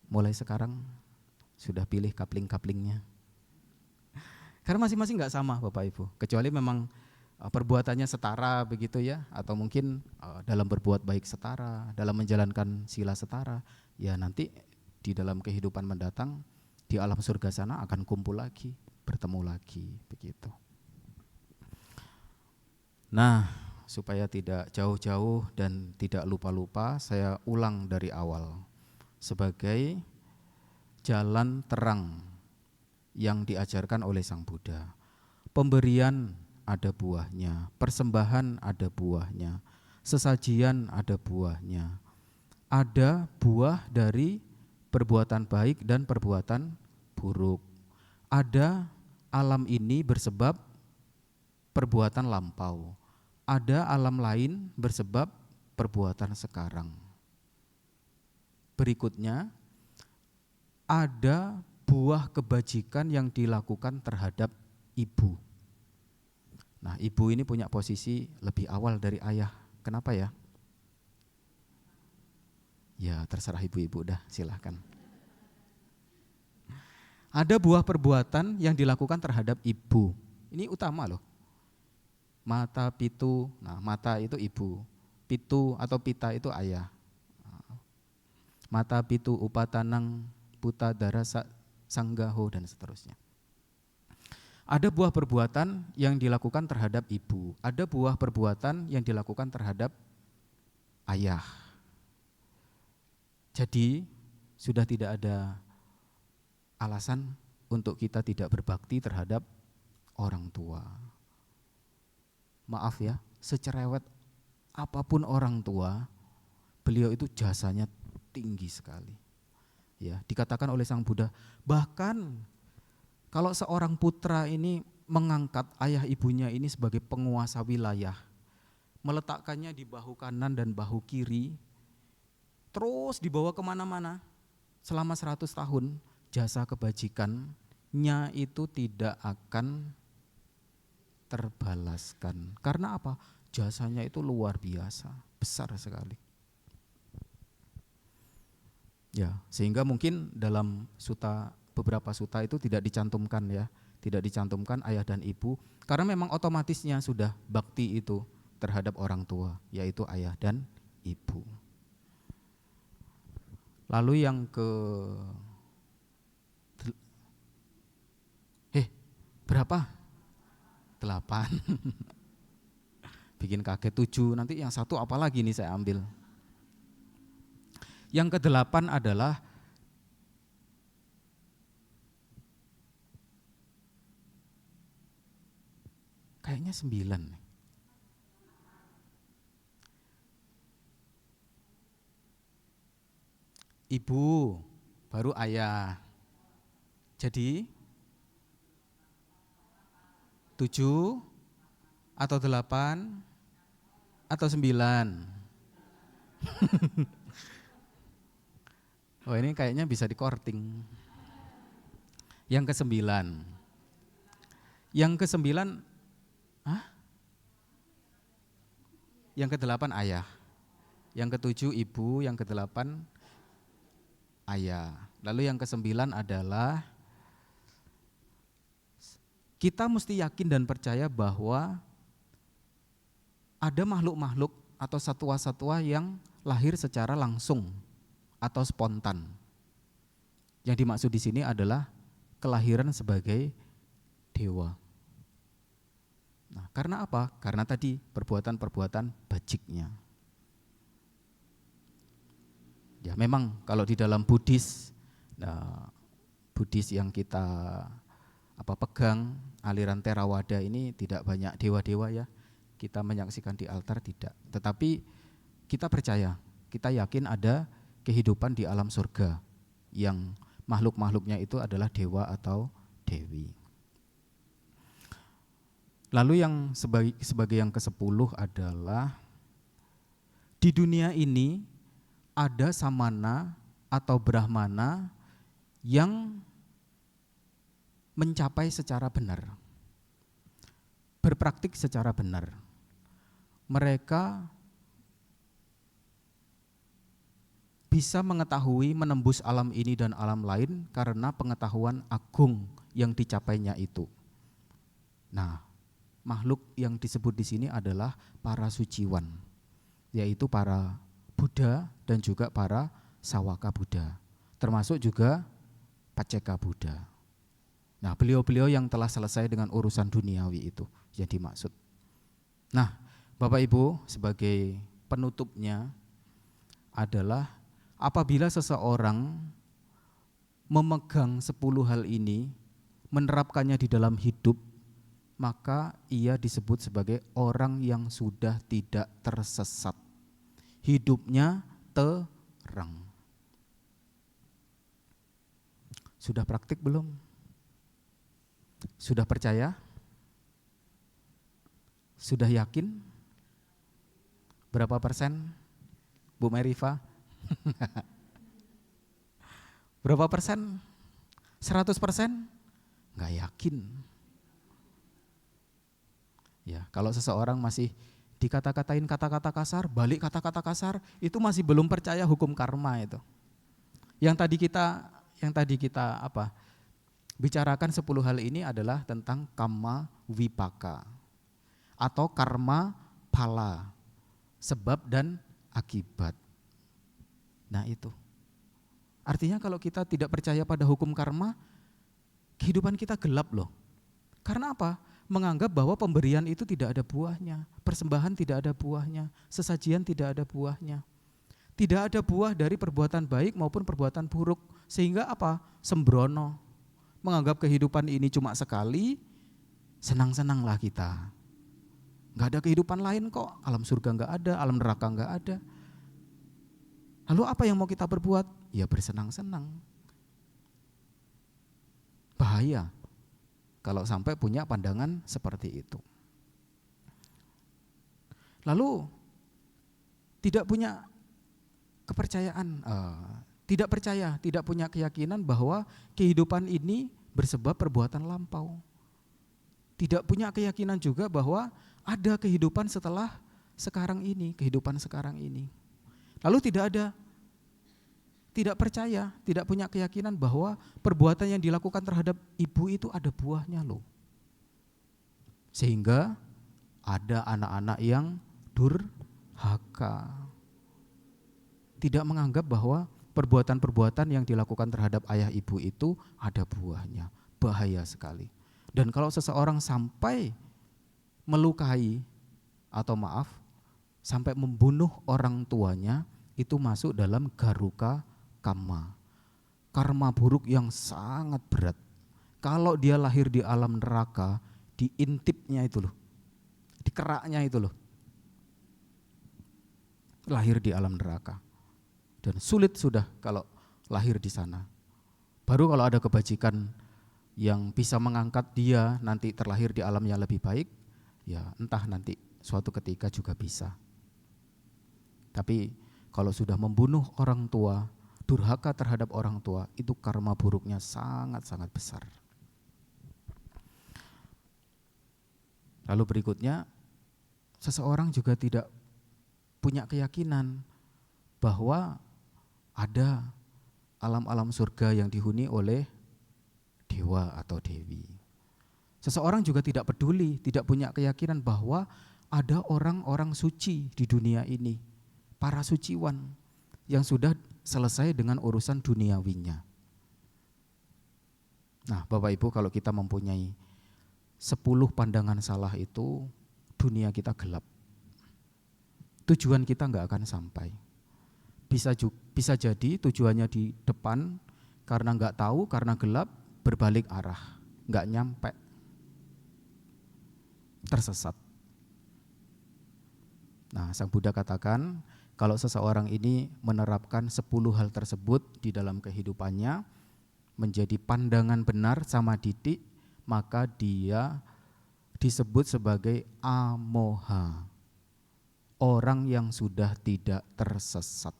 mulai sekarang sudah pilih kapling-kaplingnya. Karena masing-masing enggak sama Bapak Ibu, kecuali memang perbuatannya setara begitu ya, atau mungkin dalam berbuat baik setara, dalam menjalankan sila setara, ya nanti di dalam kehidupan mendatang di alam surga sana akan kumpul lagi, bertemu lagi begitu. Nah, supaya tidak jauh-jauh dan tidak lupa-lupa, saya ulang dari awal. Sebagai jalan terang yang diajarkan oleh Sang Buddha, pemberian ada buahnya, persembahan ada buahnya, sesajian ada buahnya. Ada buah dari perbuatan baik dan perbuatan buruk. Ada alam ini bersebab perbuatan lampau. Ada alam lain bersebab perbuatan sekarang. Berikutnya, ada buah kebajikan yang dilakukan terhadap ibu. Nah, ibu ini punya posisi lebih awal dari ayah. Kenapa ya? Ya, terserah ibu-ibu dah, silahkan. Ada buah perbuatan yang dilakukan terhadap ibu. Ini utama loh. Mata pitu, nah mata itu ibu. Pitu atau pita itu ayah. Mata pitu upatanang puta darasa sanggaho dan seterusnya. Ada buah perbuatan yang dilakukan terhadap ibu, ada buah perbuatan yang dilakukan terhadap ayah. Jadi sudah tidak ada alasan untuk kita tidak berbakti terhadap orang tua. Maaf ya, secerewet apapun orang tua, beliau itu jasanya tinggi sekali. Ya, dikatakan oleh Sang Buddha, bahkan kalau seorang putra ini mengangkat ayah ibunya ini sebagai penguasa wilayah, meletakkannya di bahu kanan dan bahu kiri, terus dibawa kemana-mana selama 100 tahun, jasa kebajikannya itu tidak akan terbalaskan. Karena apa? Jasanya itu luar biasa, besar sekali. Ya, sehingga mungkin dalam beberapa suta itu tidak dicantumkan ya, tidak dicantumkan ayah dan ibu, karena memang otomatisnya sudah bakti itu terhadap orang tua, yaitu ayah dan ibu. Lalu yang berapa? 8. Bikin kaget 7, nanti yang satu apa lagi nih saya ambil. Yang ke-8 adalah kayaknya 9. Ibu, baru ayah. Jadi 7 atau 8 atau 9. Oh, ini kayaknya bisa di-korting. Yang ke-9. Yang ke-9, Yang ke-8 ayah. Yang ke-7 ibu, yang ke-8 ayah. Lalu yang ke-9 adalah kita mesti yakin dan percaya bahwa ada makhluk-makhluk atau satwa-satwa yang lahir secara langsung atau spontan. Yang dimaksud di sini adalah kelahiran sebagai dewa. Nah, karena apa? Karena tadi perbuatan-perbuatan bajiknya. Ya, memang kalau di dalam Buddhis, Buddhis yang kita pegang, aliran Theravada ini tidak banyak dewa-dewa ya. Kita menyaksikan di altar tidak. Tetapi kita percaya, kita yakin ada kehidupan di alam surga yang makhluk-makhluknya itu adalah dewa atau dewi. Lalu yang sebagai yang ke-10 adalah di dunia ini ada samana atau brahmana yang mencapai secara benar, berpraktik secara benar. Mereka bisa mengetahui menembus alam ini dan alam lain karena pengetahuan agung yang dicapainya itu. Nah, makhluk yang disebut di sini adalah para suciwan, yaitu para Buddha dan juga para Sawaka Buddha, termasuk juga Pacceka Buddha. Nah, beliau-beliau yang telah selesai dengan urusan duniawi itu yang dimaksud. Nah, Bapak Ibu, sebagai penutupnya adalah apabila seseorang memegang 10 hal ini, menerapkannya di dalam hidup, maka ia disebut sebagai orang yang sudah tidak tersesat. Hidupnya terang. Sudah praktik belum? Sudah percaya? Sudah yakin? Berapa persen? Bu Merifa? Berapa persen? 100%? Nggak yakin. Ya, kalau seseorang masih dikata-katain kata-kata kasar, balik kata-kata kasar, itu masih belum percaya hukum karma itu. Yang tadi kita bicarakan 10 hal ini adalah tentang kamma vipaka atau karma phala, sebab dan akibat. Nah itu. Artinya kalau kita tidak percaya pada hukum karma, kehidupan kita gelap loh. Karena apa? Menganggap bahwa pemberian itu tidak ada buahnya, persembahan tidak ada buahnya, sesajian tidak ada buahnya. Tidak ada buah dari perbuatan baik maupun perbuatan buruk. Sehingga apa? Sembrono. Menganggap kehidupan ini cuma sekali, senang-senanglah kita. Gak ada kehidupan lain kok, alam surga gak ada, alam neraka gak ada. Lalu apa yang mau kita berbuat? Ya bersenang-senang. Bahaya kalau sampai punya pandangan seperti itu. Lalu tidak punya kepercayaan, tidak percaya, tidak punya keyakinan bahwa kehidupan ini bersebab perbuatan lampau. Tidak punya keyakinan juga bahwa ada kehidupan setelah sekarang ini, kehidupan sekarang ini. Lalu tidak percaya, tidak punya keyakinan bahwa perbuatan yang dilakukan terhadap ibu itu ada buahnya loh. Sehingga ada anak-anak yang durhaka. Tidak menganggap bahwa perbuatan-perbuatan yang dilakukan terhadap ayah ibu itu ada buahnya. Bahaya sekali. Dan kalau seseorang sampai melukai atau sampai membunuh orang tuanya, itu masuk dalam garuka kamma. Karma buruk yang sangat berat. Kalau dia lahir di alam neraka, diintipnya itu loh, dikeraknya itu loh, lahir di alam neraka. Dan sulit sudah kalau lahir di sana. Baru kalau ada kebajikan yang bisa mengangkat dia nanti terlahir di alam yang lebih baik, ya entah nanti suatu ketika juga bisa. Tapi kalau sudah membunuh orang tua, durhaka terhadap orang tua, itu karma buruknya sangat-sangat besar. Lalu berikutnya, seseorang juga tidak punya keyakinan bahwa ada alam-alam surga yang dihuni oleh dewa atau dewi. Seseorang juga tidak peduli, tidak punya keyakinan bahwa ada orang-orang suci di dunia ini, para suciwan yang sudah selesai dengan urusan duniawinya. Nah, Bapak Ibu, kalau kita mempunyai 10 pandangan salah itu, dunia kita gelap. Tujuan kita enggak akan sampai. Bisa jadi tujuannya di depan, karena enggak tahu, karena gelap, berbalik arah, enggak nyampe, tersesat. Nah, Sang Buddha katakan, kalau seseorang ini menerapkan 10 hal tersebut di dalam kehidupannya, menjadi pandangan benar sama didik, maka dia disebut sebagai amoha, orang yang sudah tidak tersesat,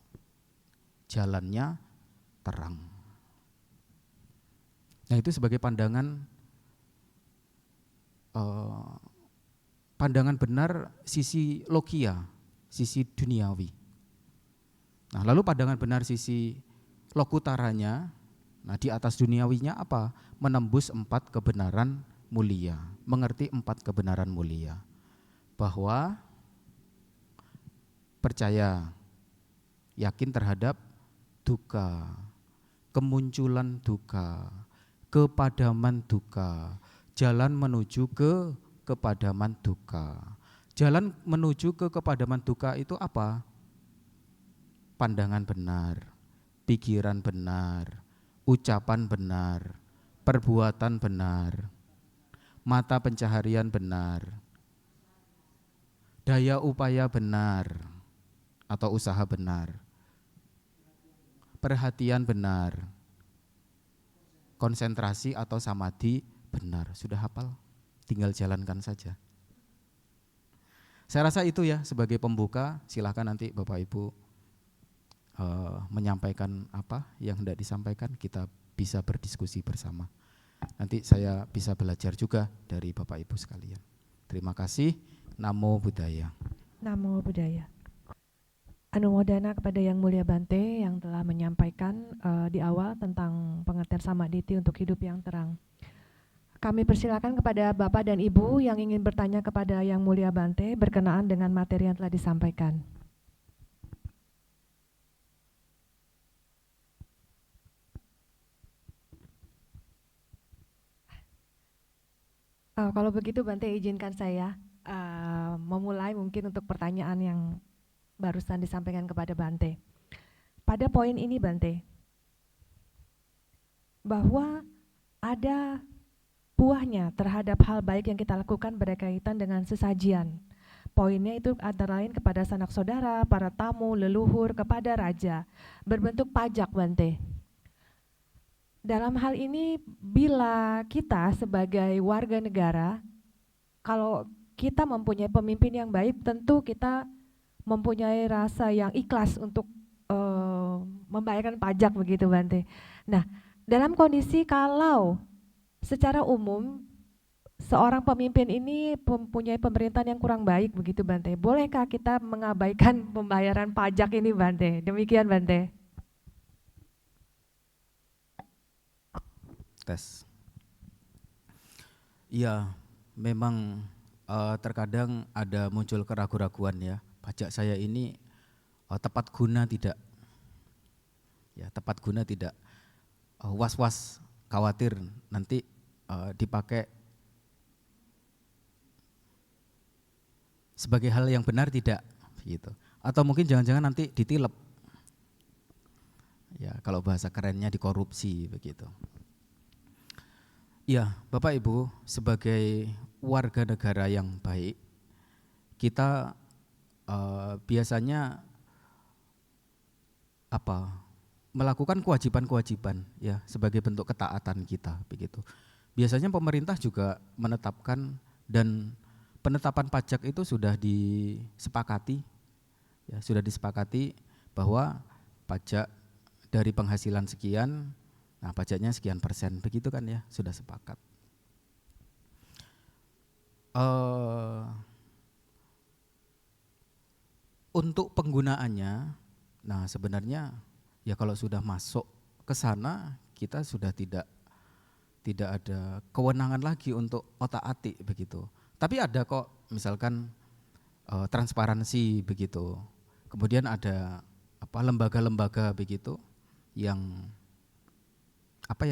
jalannya terang. Nah, itu sebagai pandangan benar sisi logia, sisi duniawi. Nah, lalu pandangan benar sisi lokutaranya, nah di atas duniawinya apa? Menembus 4 kebenaran mulia, mengerti 4 kebenaran mulia. Bahwa percaya, yakin terhadap duka, kemunculan duka, kepadaman duka, jalan menuju ke kepadaman duka. Jalan menuju ke kepadaman duka itu apa? Pandangan benar, pikiran benar, ucapan benar, perbuatan benar, mata pencaharian benar, daya upaya benar atau usaha benar, perhatian benar, konsentrasi atau samadhi benar. Sudah hafal? Tinggal jalankan saja. Saya rasa itu ya sebagai pembuka, silakan nanti Bapak Ibu menyampaikan apa yang hendak disampaikan, kita bisa berdiskusi bersama. Nanti saya bisa belajar juga dari Bapak Ibu sekalian. Terima kasih. Namo Buddhaya. Namo Buddhaya. Anumodana kepada Yang Mulia Bante yang telah menyampaikan di awal tentang pengertian samadhi untuk hidup yang terang. Kami persilakan kepada Bapak dan Ibu yang ingin bertanya kepada Yang Mulia Bante berkenaan dengan materi yang telah disampaikan. Kalau begitu Bante izinkan saya memulai mungkin untuk pertanyaan yang barusan disampaikan kepada Bante. Pada poin ini Bante, bahwa ada buahnya terhadap hal baik yang kita lakukan berkaitan dengan sesajian. Poinnya itu antara lain kepada sanak saudara, para tamu, leluhur, kepada raja, berbentuk pajak Bante. Dalam hal ini bila kita sebagai warga negara, kalau kita mempunyai pemimpin yang baik, tentu kita mempunyai rasa yang ikhlas untuk membayarkan pajak begitu Bante. Nah, dalam kondisi kalau secara umum seorang pemimpin ini mempunyai pemerintahan yang kurang baik begitu Bante, bolehkah kita mengabaikan pembayaran pajak ini Bante? Demikian Bante. Tes. Iya, memang terkadang ada muncul keraguan-raguan ya. Pajak saya ini tepat guna tidak? Ya, tepat guna tidak? Was-was, khawatir nanti dipakai sebagai hal yang benar tidak? Gitu. Atau mungkin jangan-jangan nanti ditilep. Ya, kalau bahasa kerennya dikorupsi begitu. Ya, Bapak Ibu, sebagai warga negara yang baik, kita biasanya melakukan kewajiban-kewajiban ya sebagai bentuk ketaatan kita begitu. Biasanya pemerintah juga menetapkan, dan penetapan pajak itu sudah disepakati ya, sudah disepakati bahwa pajak dari penghasilan sekian, nah pajaknya sekian persen begitu kan ya, sudah sepakat. Untuk penggunaannya, nah sebenarnya ya kalau sudah masuk ke sana kita sudah tidak ada kewenangan lagi untuk otak-atik begitu. Tapi ada kok misalkan transparansi begitu. Kemudian ada lembaga-lembaga begitu yang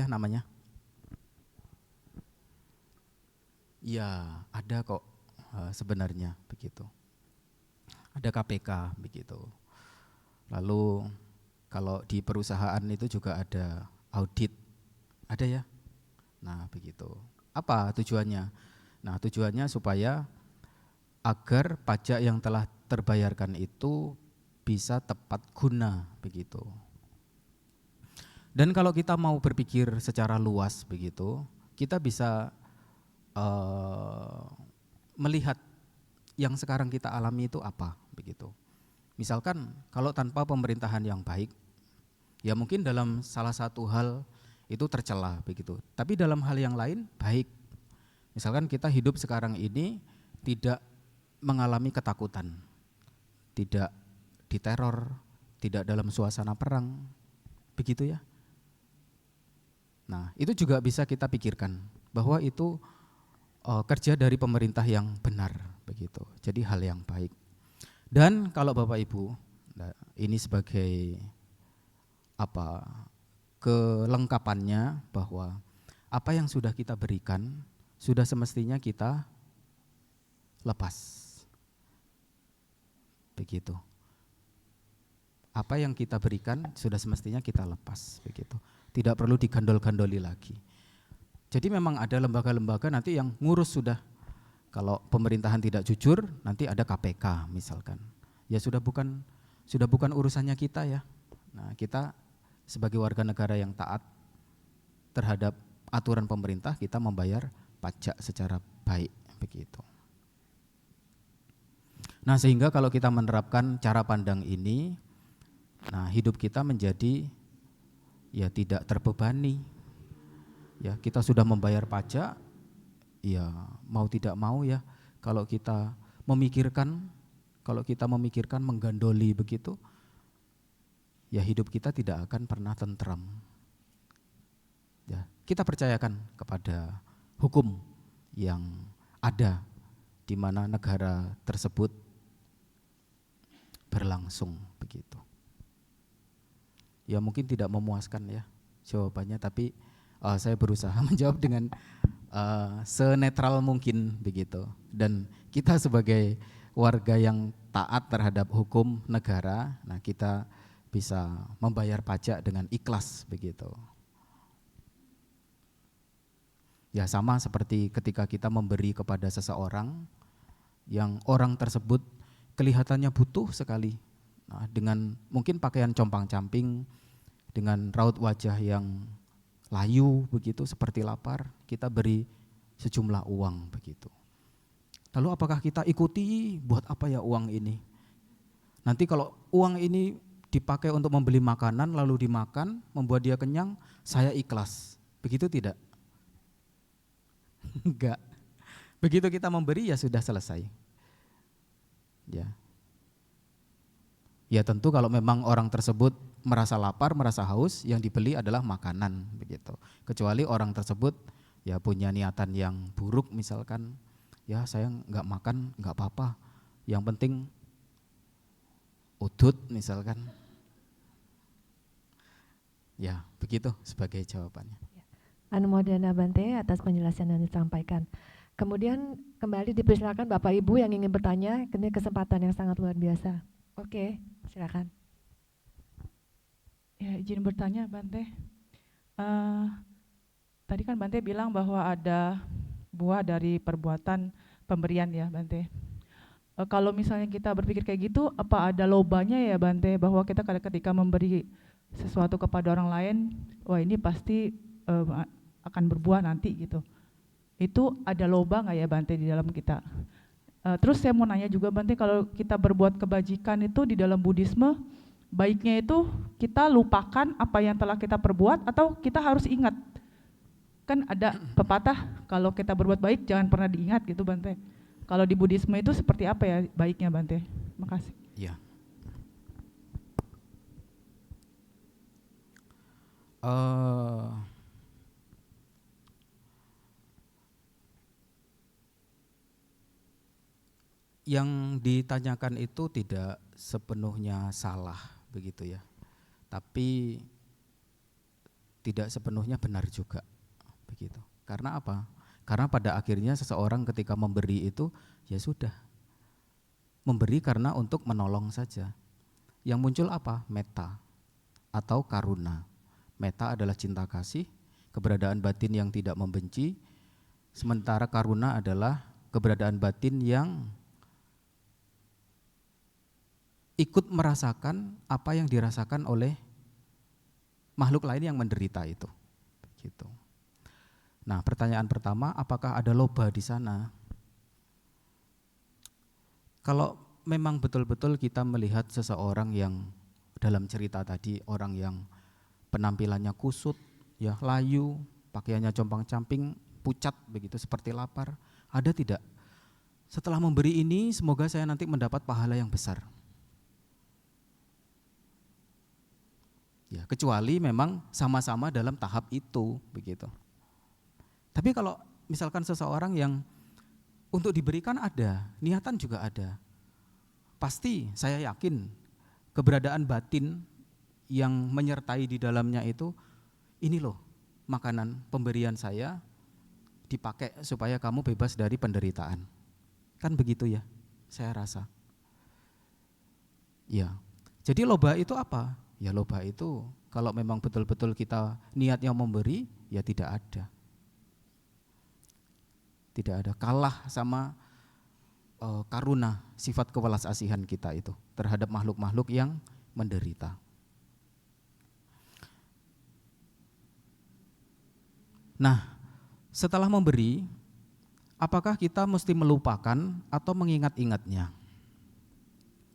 namanya? Ya ada kok sebenarnya begitu. Ada KPK begitu. Lalu kalau di perusahaan itu juga ada audit, ada ya. Nah begitu. Apa tujuannya? Nah tujuannya supaya agar pajak yang telah terbayarkan itu bisa tepat guna begitu. Dan kalau kita mau berpikir secara luas begitu, kita bisa melihat yang sekarang kita alami itu apa begitu. Misalkan kalau tanpa pemerintahan yang baik, ya mungkin dalam salah satu hal itu tercela begitu. Tapi dalam hal yang lain baik. Misalkan kita hidup sekarang ini tidak mengalami ketakutan, tidak diteror, tidak dalam suasana perang, begitu ya. Nah itu juga bisa kita pikirkan bahwa itu kerja dari pemerintah yang benar begitu. Jadi hal yang baik. Dan kalau Bapak Ibu, ini sebagai kelengkapannya bahwa apa yang sudah kita berikan sudah semestinya kita lepas. Begitu. Apa yang kita berikan sudah semestinya kita lepas begitu. Tidak perlu digandol-gandoli lagi. Jadi memang ada lembaga-lembaga nanti yang ngurus sudah. Kalau pemerintahan tidak jujur, nanti ada KPK misalkan. Ya sudah bukan urusannya kita ya. Nah, kita sebagai warga negara yang taat terhadap aturan pemerintah, kita membayar pajak secara baik begitu. Nah, sehingga kalau kita menerapkan cara pandang ini, Nah, hidup kita menjadi ya tidak terbebani. Ya, kita sudah membayar pajak, ya mau tidak mau ya kalau kita memikirkan menggandoli begitu, ya hidup kita tidak akan pernah tentram. Ya, kita percayakan kepada hukum yang ada di mana negara tersebut berlangsung begitu. Ya mungkin tidak memuaskan ya jawabannya, tapi saya berusaha menjawab dengan senetral mungkin begitu. Dan kita sebagai warga yang taat terhadap hukum negara, nah kita bisa membayar pajak dengan ikhlas begitu. Ya sama seperti ketika kita memberi kepada seseorang yang orang tersebut kelihatannya butuh sekali. Nah, dengan mungkin pakaian compang-camping, dengan raut wajah yang layu begitu seperti lapar, kita beri sejumlah uang begitu. Lalu apakah kita ikuti buat apa ya uang ini? Nanti kalau uang ini dipakai untuk membeli makanan lalu dimakan, membuat dia kenyang, saya ikhlas. Begitu tidak? Enggak. Begitu kita memberi ya sudah selesai. Ya. Ya tentu kalau memang orang tersebut merasa lapar, merasa haus, yang dibeli adalah makanan begitu. Kecuali orang tersebut ya punya niatan yang buruk, misalkan ya saya enggak makan enggak apa-apa, yang penting udut misalkan. Ya, begitu sebagai jawabannya. Anumodana Bante atas penjelasan yang disampaikan. Kemudian kembali dipersilakan Bapak Ibu yang ingin bertanya, ini kesempatan yang sangat luar biasa. Oke, silakan. Ya, izin bertanya Bante. Tadi kan Bante bilang bahwa ada buah dari perbuatan pemberian ya Bante. Kalau misalnya kita berpikir kayak gitu, apa ada lobanya ya Bante, bahwa kita ketika memberi sesuatu kepada orang lain, wah ini pasti akan berbuah nanti gitu. Itu ada loba nggak ya Bante di dalam kita? Terus saya mau nanya juga Bante, kalau kita berbuat kebajikan itu di dalam Buddhisme, baiknya itu kita lupakan apa yang telah kita perbuat atau kita harus ingat? Kan ada pepatah kalau kita berbuat baik jangan pernah diingat gitu Bante. Kalau di Buddhisme itu seperti apa ya baiknya Bante? Makasih. Ya. Yang ditanyakan itu tidak sepenuhnya salah begitu ya, tapi tidak sepenuhnya benar juga begitu. Karena apa? Karena pada akhirnya seseorang ketika memberi itu ya sudah memberi karena untuk menolong saja. Yang muncul apa? Metta atau karuna. Metta adalah cinta kasih, keberadaan batin yang tidak membenci, sementara karuna adalah keberadaan batin yang ikut merasakan apa yang dirasakan oleh makhluk lain yang menderita itu. Begitu. Nah, pertanyaan pertama, apakah ada loba di sana? Kalau memang betul-betul kita melihat seseorang yang dalam cerita tadi, orang yang penampilannya kusut, ya layu, pakaiannya compang-camping, pucat begitu seperti lapar, ada tidak? Setelah memberi ini, semoga saya nanti mendapat pahala yang besar. Ya, kecuali memang sama-sama dalam tahap itu begitu. Tapi kalau misalkan seseorang yang untuk diberikan ada, niatan juga ada, pasti saya yakin keberadaan batin yang menyertai di dalamnya itu, ini loh makanan pemberian saya dipakai supaya kamu bebas dari penderitaan. Kan begitu ya, saya rasa. Ya, jadi loba itu apa? Ya loba itu kalau memang betul-betul kita niatnya memberi, ya tidak ada. Tidak ada, kalah sama karuna, sifat kewelas asihan kita itu terhadap makhluk-makhluk yang menderita. Nah, setelah memberi, apakah kita mesti melupakan atau mengingat-ingatnya?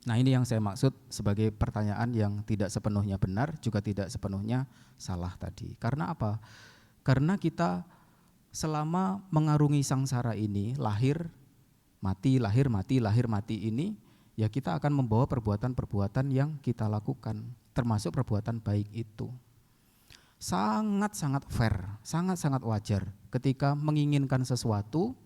Nah, ini yang saya maksud sebagai pertanyaan yang tidak sepenuhnya benar, juga tidak sepenuhnya salah tadi. Karena apa? Karena kita selama mengarungi sangsara ini, lahir, mati, lahir, mati, lahir, mati ini, ya kita akan membawa perbuatan-perbuatan yang kita lakukan, termasuk perbuatan baik itu. Sangat-sangat fair, sangat-sangat wajar ketika menginginkan sesuatu,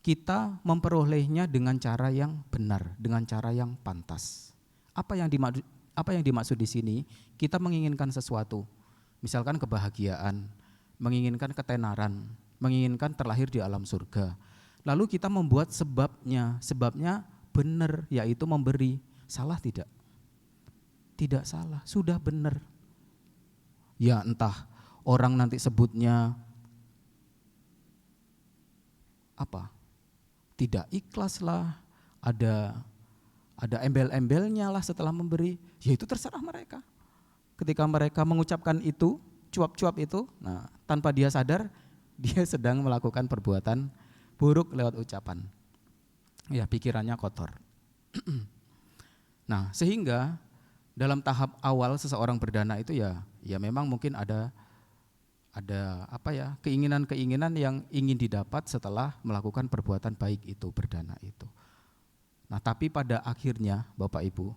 kita memperolehnya dengan cara yang benar, dengan cara yang pantas. Apa yang dimaksud di sini? Kita menginginkan sesuatu, misalkan kebahagiaan, menginginkan ketenaran, menginginkan terlahir di alam surga. Lalu kita membuat sebabnya benar, yaitu memberi. Salah tidak? Tidak salah, sudah benar. Ya entah orang nanti sebutnya apa? Tidak ikhlas lah, ada embel-embelnya lah setelah memberi, ya itu terserah mereka. Ketika mereka mengucapkan itu, cuap-cuap itu, nah tanpa dia sadar, dia sedang melakukan perbuatan buruk lewat ucapan. Ya pikirannya kotor. Nah sehingga dalam tahap awal seseorang berdana itu ya memang mungkin ada keinginan-keinginan yang ingin didapat setelah melakukan perbuatan baik itu, berdana itu. Nah tapi pada akhirnya Bapak Ibu,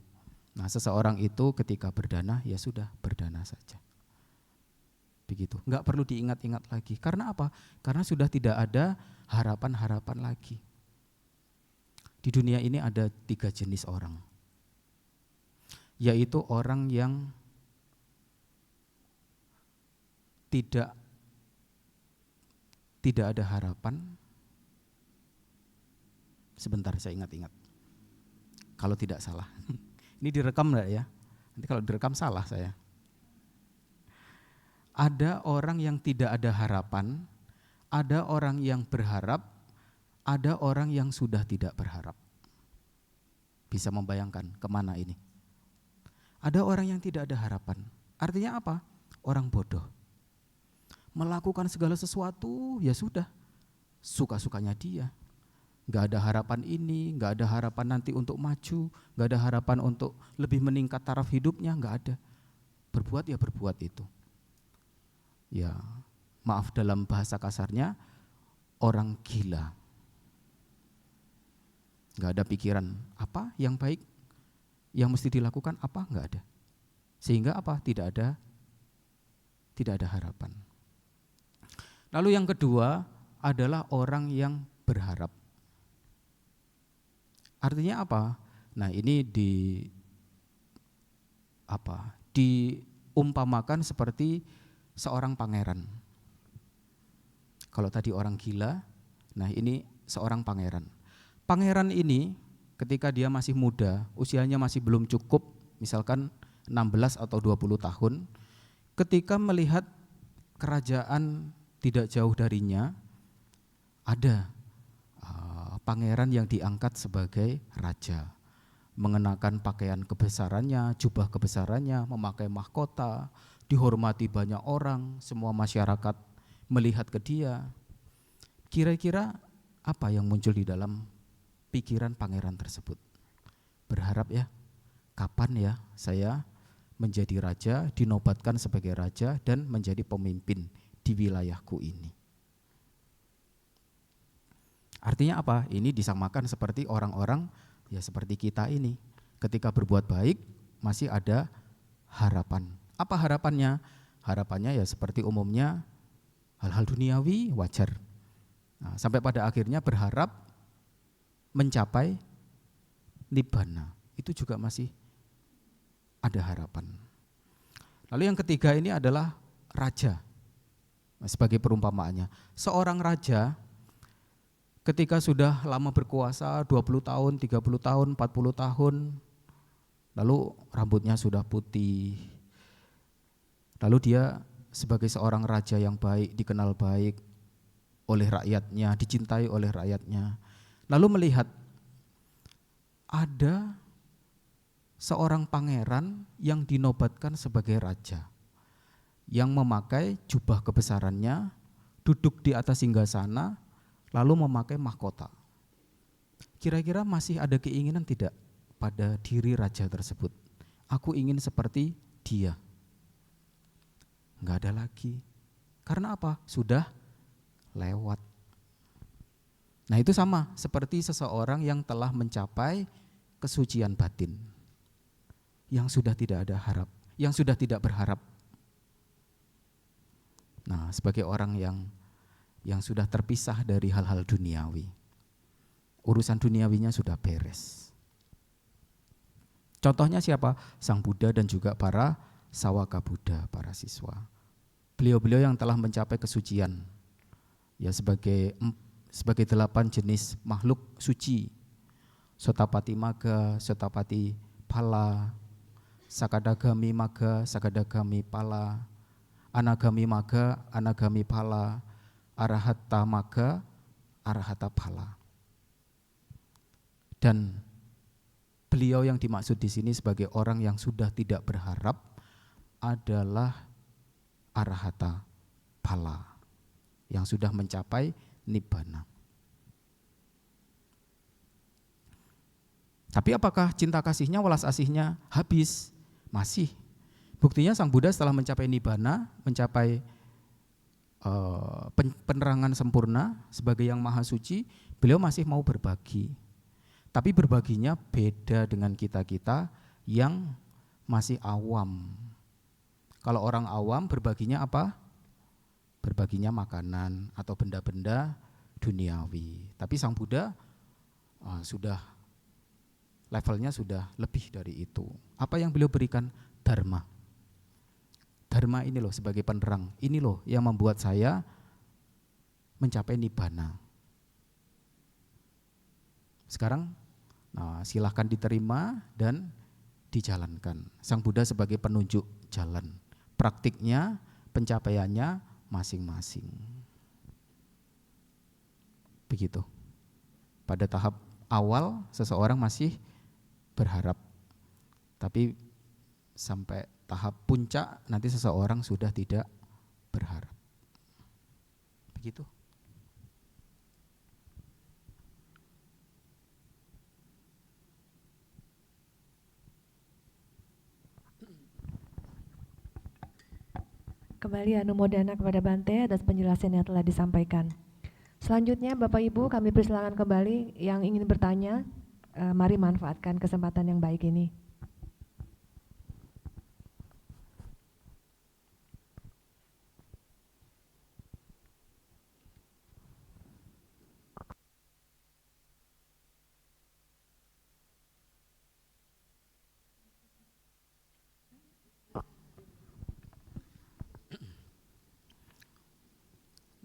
nah seseorang itu ketika berdana ya sudah berdana saja. Begitu, enggak perlu diingat-ingat lagi. Karena apa? Karena sudah tidak ada harapan-harapan lagi. Di dunia ini ada 3 jenis orang, yaitu orang yang tidak ada harapan. Sebentar saya ingat-ingat. Kalau tidak salah. Ini direkam enggak ya? Nanti kalau direkam salah saya. Ada orang yang tidak ada harapan, ada orang yang berharap, ada orang yang sudah tidak berharap. Bisa membayangkan kemana ini? Ada orang yang tidak ada harapan. Artinya apa? Orang bodoh. Melakukan segala sesuatu ya sudah, suka-sukanya dia. Gak ada harapan ini, gak ada harapan nanti untuk maju, gak ada harapan untuk lebih meningkat taraf hidupnya, gak ada. Berbuat ya berbuat itu. Ya maaf dalam bahasa kasarnya, orang gila. Gak ada pikiran apa yang baik, yang mesti dilakukan apa, gak ada. Sehingga apa? Tidak ada harapan. Lalu yang kedua adalah orang yang berharap. Artinya apa? Nah ini diumpamakan seperti seorang pangeran. Kalau tadi orang gila, nah ini seorang pangeran. Pangeran ini ketika dia masih muda, usianya masih belum cukup, misalkan 16 atau 20 tahun, ketika melihat kerajaan tidak jauh darinya, ada pangeran yang diangkat sebagai raja, mengenakan pakaian kebesarannya, jubah kebesarannya, memakai mahkota, dihormati banyak orang, semua masyarakat melihat ke dia. Kira-kira apa yang muncul di dalam pikiran pangeran tersebut? Berharap ya, kapan ya saya menjadi raja, dinobatkan sebagai raja dan menjadi pemimpin di wilayahku ini. Artinya apa? Ini disamakan seperti orang-orang ya seperti kita ini. Ketika berbuat baik masih ada harapan. Apa harapannya? Harapannya ya seperti umumnya hal-hal duniawi wajar. Nah, sampai pada akhirnya berharap mencapai nibbana. Itu juga masih ada harapan. Lalu yang ketiga ini adalah raja. Sebagai perumpamaannya, seorang raja ketika sudah lama berkuasa 20 tahun, 30 tahun, 40 tahun, lalu rambutnya sudah putih. Lalu dia sebagai seorang raja yang baik, dikenal baik oleh rakyatnya, dicintai oleh rakyatnya. Lalu melihat ada seorang pangeran yang dinobatkan sebagai raja, yang memakai jubah kebesarannya, duduk di atas singgasana, lalu memakai mahkota. Kira-kira masih ada keinginan tidak pada diri raja tersebut. Aku ingin seperti dia. Enggak ada lagi. Karena apa? Sudah lewat. Nah itu sama seperti seseorang yang telah mencapai kesucian batin, yang sudah tidak ada harap, yang sudah tidak berharap. Nah sebagai orang yang sudah terpisah dari hal-hal duniawi, urusan duniawinya sudah beres. Contohnya siapa? Sang Buddha dan juga para Sawaka Buddha, para siswa. Beliau-beliau yang telah mencapai kesucian, ya sebagai 8 jenis makhluk suci. Sotapati Maga, Sotapati Pala, Sakadagami Maga, Sakadagami Pala, Anagami Maga, Anagami Pala, Arahata Maga, Arahata Pala. Dan beliau yang dimaksud di sini sebagai orang yang sudah tidak berharap adalah Arahata Pala, yang sudah mencapai Nibbana. Tapi apakah cinta kasihnya, welas asihnya habis? Masih. Buktinya Sang Buddha setelah mencapai Nibbana, mencapai penerangan sempurna sebagai yang maha suci, beliau masih mau berbagi. Tapi berbaginya beda dengan kita-kita yang masih awam. Kalau orang awam berbaginya apa? Berbaginya makanan atau benda-benda duniawi. Tapi Sang Buddha sudah levelnya sudah lebih dari itu. Apa yang beliau berikan? Dharma. Dharma ini loh sebagai penerang. Ini loh yang membuat saya mencapai Nibbana. Sekarang silahkan diterima dan dijalankan. Sang Buddha sebagai penunjuk jalan. Praktiknya, pencapaiannya masing-masing. Begitu. Pada tahap awal seseorang masih berharap, tapi sampai tahap puncak nanti seseorang sudah tidak berharap. Begitu. Kembali anumodana kepada Bante atas penjelasan yang telah disampaikan. Selanjutnya Bapak Ibu kami persilakan kembali yang ingin bertanya, mari manfaatkan kesempatan yang baik ini.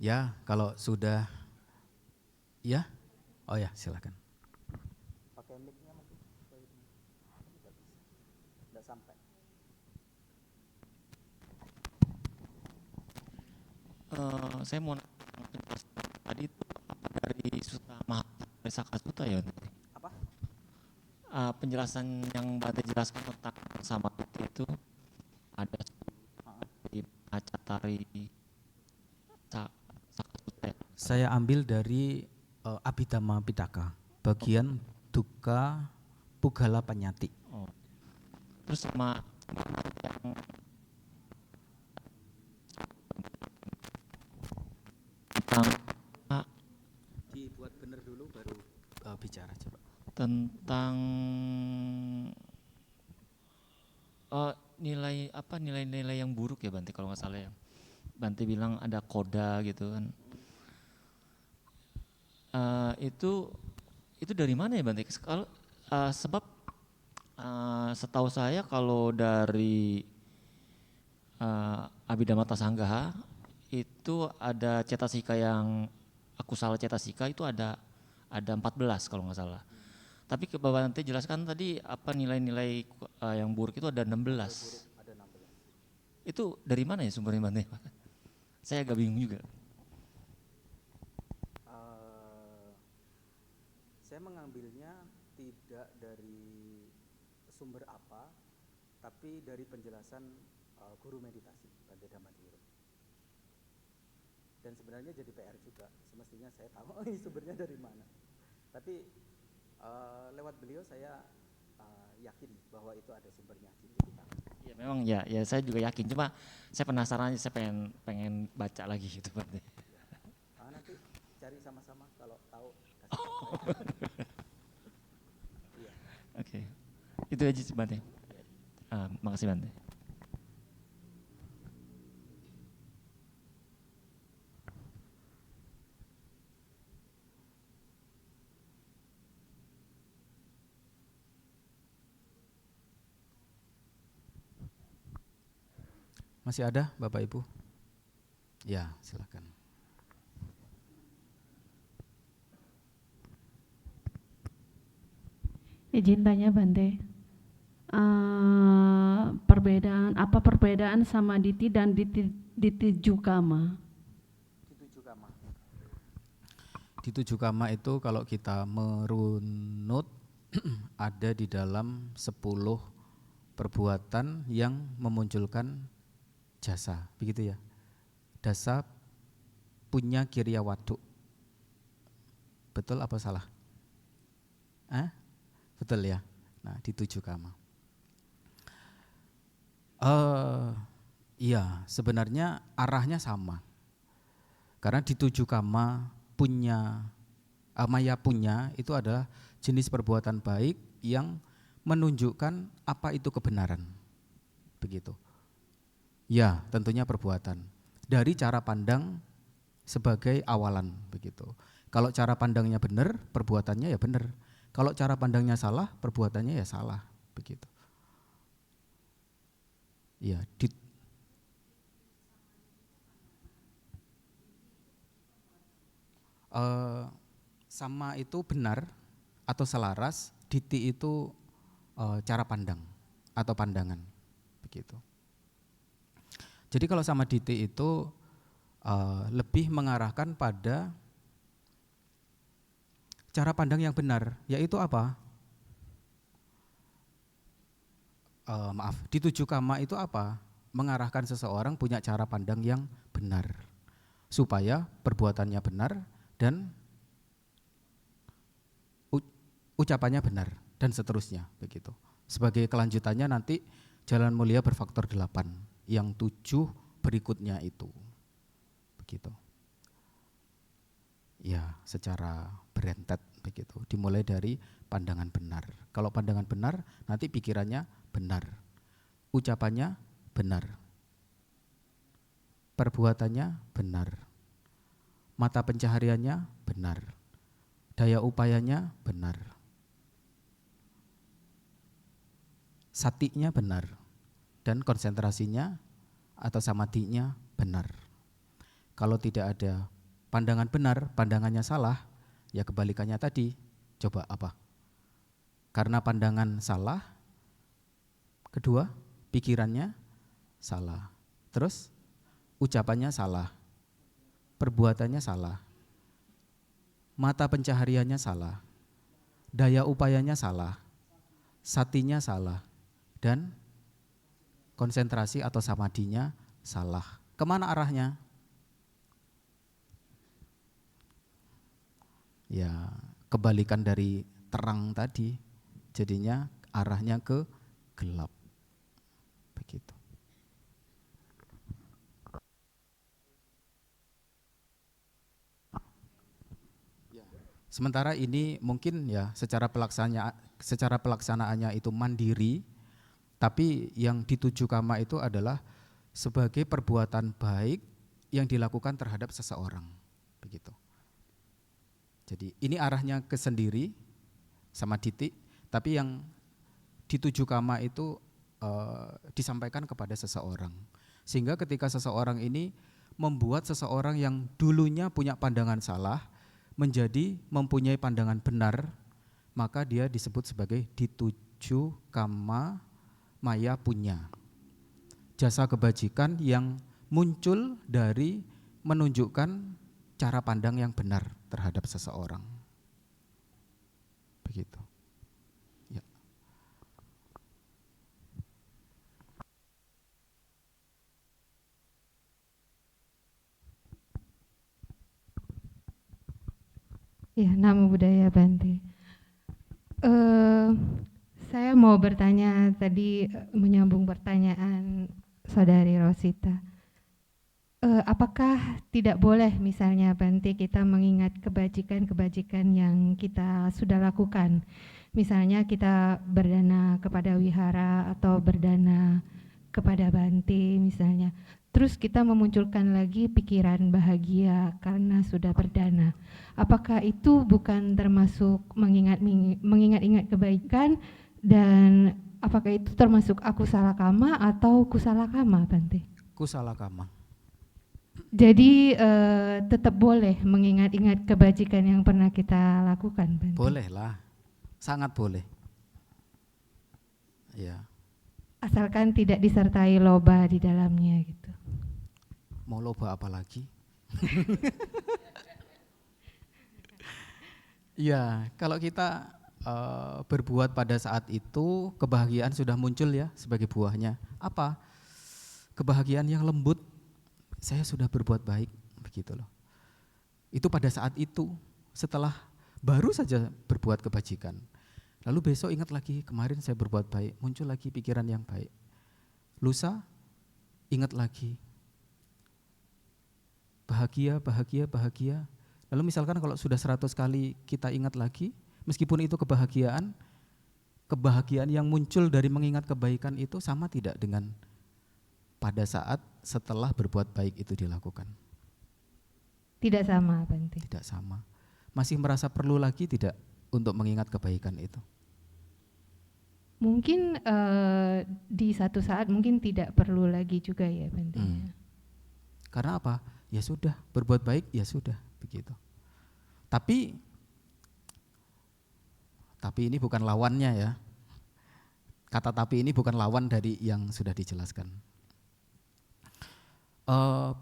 Ya, kalau sudah, ya, oh ya silakan. Pakai mic-nya mungkin, tidak sampai. Saya mau tadi itu apa dari Sutta Mahasaka Sutta ya? Apa? Penjelasan yang Bante jelaskan tentang sama itu ada di Acatari Sakasutta ya? Saya ambil dari Abhidhamma Pitaka, bagian dukkha pugala panyati. Oh. Terus sama yang tentang Dibuat benar dulu baru bicara coba. tentang nilai-nilai yang buruk ya Bante, kalau nggak salah ya. Bante bilang ada koda gitu kan. Itu dari mana ya Bante? Kalau sebab setahu saya kalau dari Abhidhamma Sanggaha itu ada cetasika yang akusala cetasika itu ada 14 kalau nggak salah. Tapi ke Bapak nanti jelaskan tadi apa nilai-nilai yang buruk itu ada 16. Itu dari mana ya sumbernya Bante? Saya agak bingung juga. Saya mengambilnya tidak dari sumber apa, tapi dari penjelasan guru meditasi Bante Dhammadhiro. Dan sebenarnya jadi PR juga, semestinya saya tahu sumbernya dari mana. Tapi lewat beliau saya yakin bahwa itu ada sumbernya di kitab. Ya memang ya saya juga yakin, cuma saya penasaran aja, saya pengen baca lagi gitu Bante. Nanti cari sama-sama, kalau tahu iya. Oke. Itu aja Bante. Makasih Bante. Masih ada Bapak Ibu? Ya, silakan. Izin tanya Bante, perbedaan sama diti dan diti jukama? Di 7 kama itu kalau kita merunut ada di dalam 10 perbuatan yang memunculkan jasa, begitu ya. Dasa punya kirya waduk. Betul apa salah? Betul ya. Nah, di 7 kama. Iya, sebenarnya arahnya sama. Karena di 7 kama punya, maya punya itu adalah jenis perbuatan baik yang menunjukkan apa itu kebenaran. Begitu. Ya, tentunya perbuatan. Dari cara pandang sebagai awalan, begitu. Kalau cara pandangnya benar, perbuatannya ya benar. Kalau cara pandangnya salah, perbuatannya ya salah, begitu. Ya, sama itu benar atau selaras, diti itu cara pandang atau pandangan, begitu. Jadi kalau sama diti itu lebih mengarahkan pada cara pandang yang benar, yaitu apa? Di 7 kama itu apa? Mengarahkan seseorang punya cara pandang yang benar, supaya perbuatannya benar dan ucapannya benar dan seterusnya, begitu. Sebagai kelanjutannya nanti jalan mulia berfaktor 8, yang 7 berikutnya itu, begitu. Ya, secara berentet begitu. Dimulai dari pandangan benar. Kalau pandangan benar, nanti pikirannya benar, ucapannya benar, perbuatannya benar, mata pencahariannya benar, daya upayanya benar, satinya benar, dan konsentrasinya atau samadhinya benar. Kalau tidak ada pandangan benar, pandangannya salah, ya kebalikannya tadi. Coba apa? Karena pandangan salah, kedua, pikirannya salah. Terus ucapannya salah, perbuatannya salah, mata pencahariannya salah, daya upayanya salah, satinya salah, dan konsentrasi atau samadhinya salah. Kemana arahnya? Ya, kebalikan dari terang tadi, jadinya arahnya ke gelap, begitu. Sementara ini mungkin ya secara pelaksanaannya itu mandiri, tapi yang di 7 kama itu adalah sebagai perbuatan baik yang dilakukan terhadap seseorang, begitu. Jadi ini arahnya ke sendiri sama titik, tapi yang di 7 kama itu disampaikan kepada seseorang. Sehingga ketika seseorang ini membuat seseorang yang dulunya punya pandangan salah menjadi mempunyai pandangan benar, maka dia disebut sebagai di 7 kama maya punya. Jasa kebajikan yang muncul dari menunjukkan cara pandang yang benar terhadap seseorang. Begitu. Ya. Ya, Namo Buddhaya Bante. Saya mau bertanya tadi menyambung pertanyaan Saudari Rosita. Apakah tidak boleh misalnya Bante kita mengingat kebajikan-kebajikan yang kita sudah lakukan? Misalnya kita berdana kepada wihara atau berdana kepada Bante misalnya. Terus kita memunculkan lagi pikiran bahagia karena sudah berdana. Apakah itu bukan termasuk mengingat-ingat kebaikan, dan apakah itu termasuk akusala kama atau kusala kama, Bante? Kusala kama. Jadi tetap boleh mengingat-ingat kebajikan yang pernah kita lakukan, Bante? Boleh lah, sangat boleh. Ya. Asalkan tidak disertai loba di dalamnya gitu. Mau loba apa lagi? Ya, kalau kita berbuat pada saat itu, kebahagiaan sudah muncul ya sebagai buahnya. Apa? Kebahagiaan yang lembut. Saya sudah berbuat baik, begitu loh. Itu pada saat itu, setelah baru saja berbuat kebajikan. Lalu besok ingat lagi, kemarin saya berbuat baik, muncul lagi pikiran yang baik. Lusa, ingat lagi. Bahagia, bahagia, bahagia. Lalu misalkan kalau sudah 100 kali kita ingat lagi, meskipun itu kebahagiaan yang muncul dari mengingat kebaikan itu sama tidak dengan pada saat setelah berbuat baik itu dilakukan? Tidak sama, Bante. Tidak sama. Masih merasa perlu lagi tidak untuk mengingat kebaikan itu? Mungkin di satu saat mungkin tidak perlu lagi juga ya, Bante. Karena apa? Ya sudah, berbuat baik ya sudah, begitu. Tapi ini bukan lawannya ya. Kata tapi ini bukan lawan dari yang sudah dijelaskan.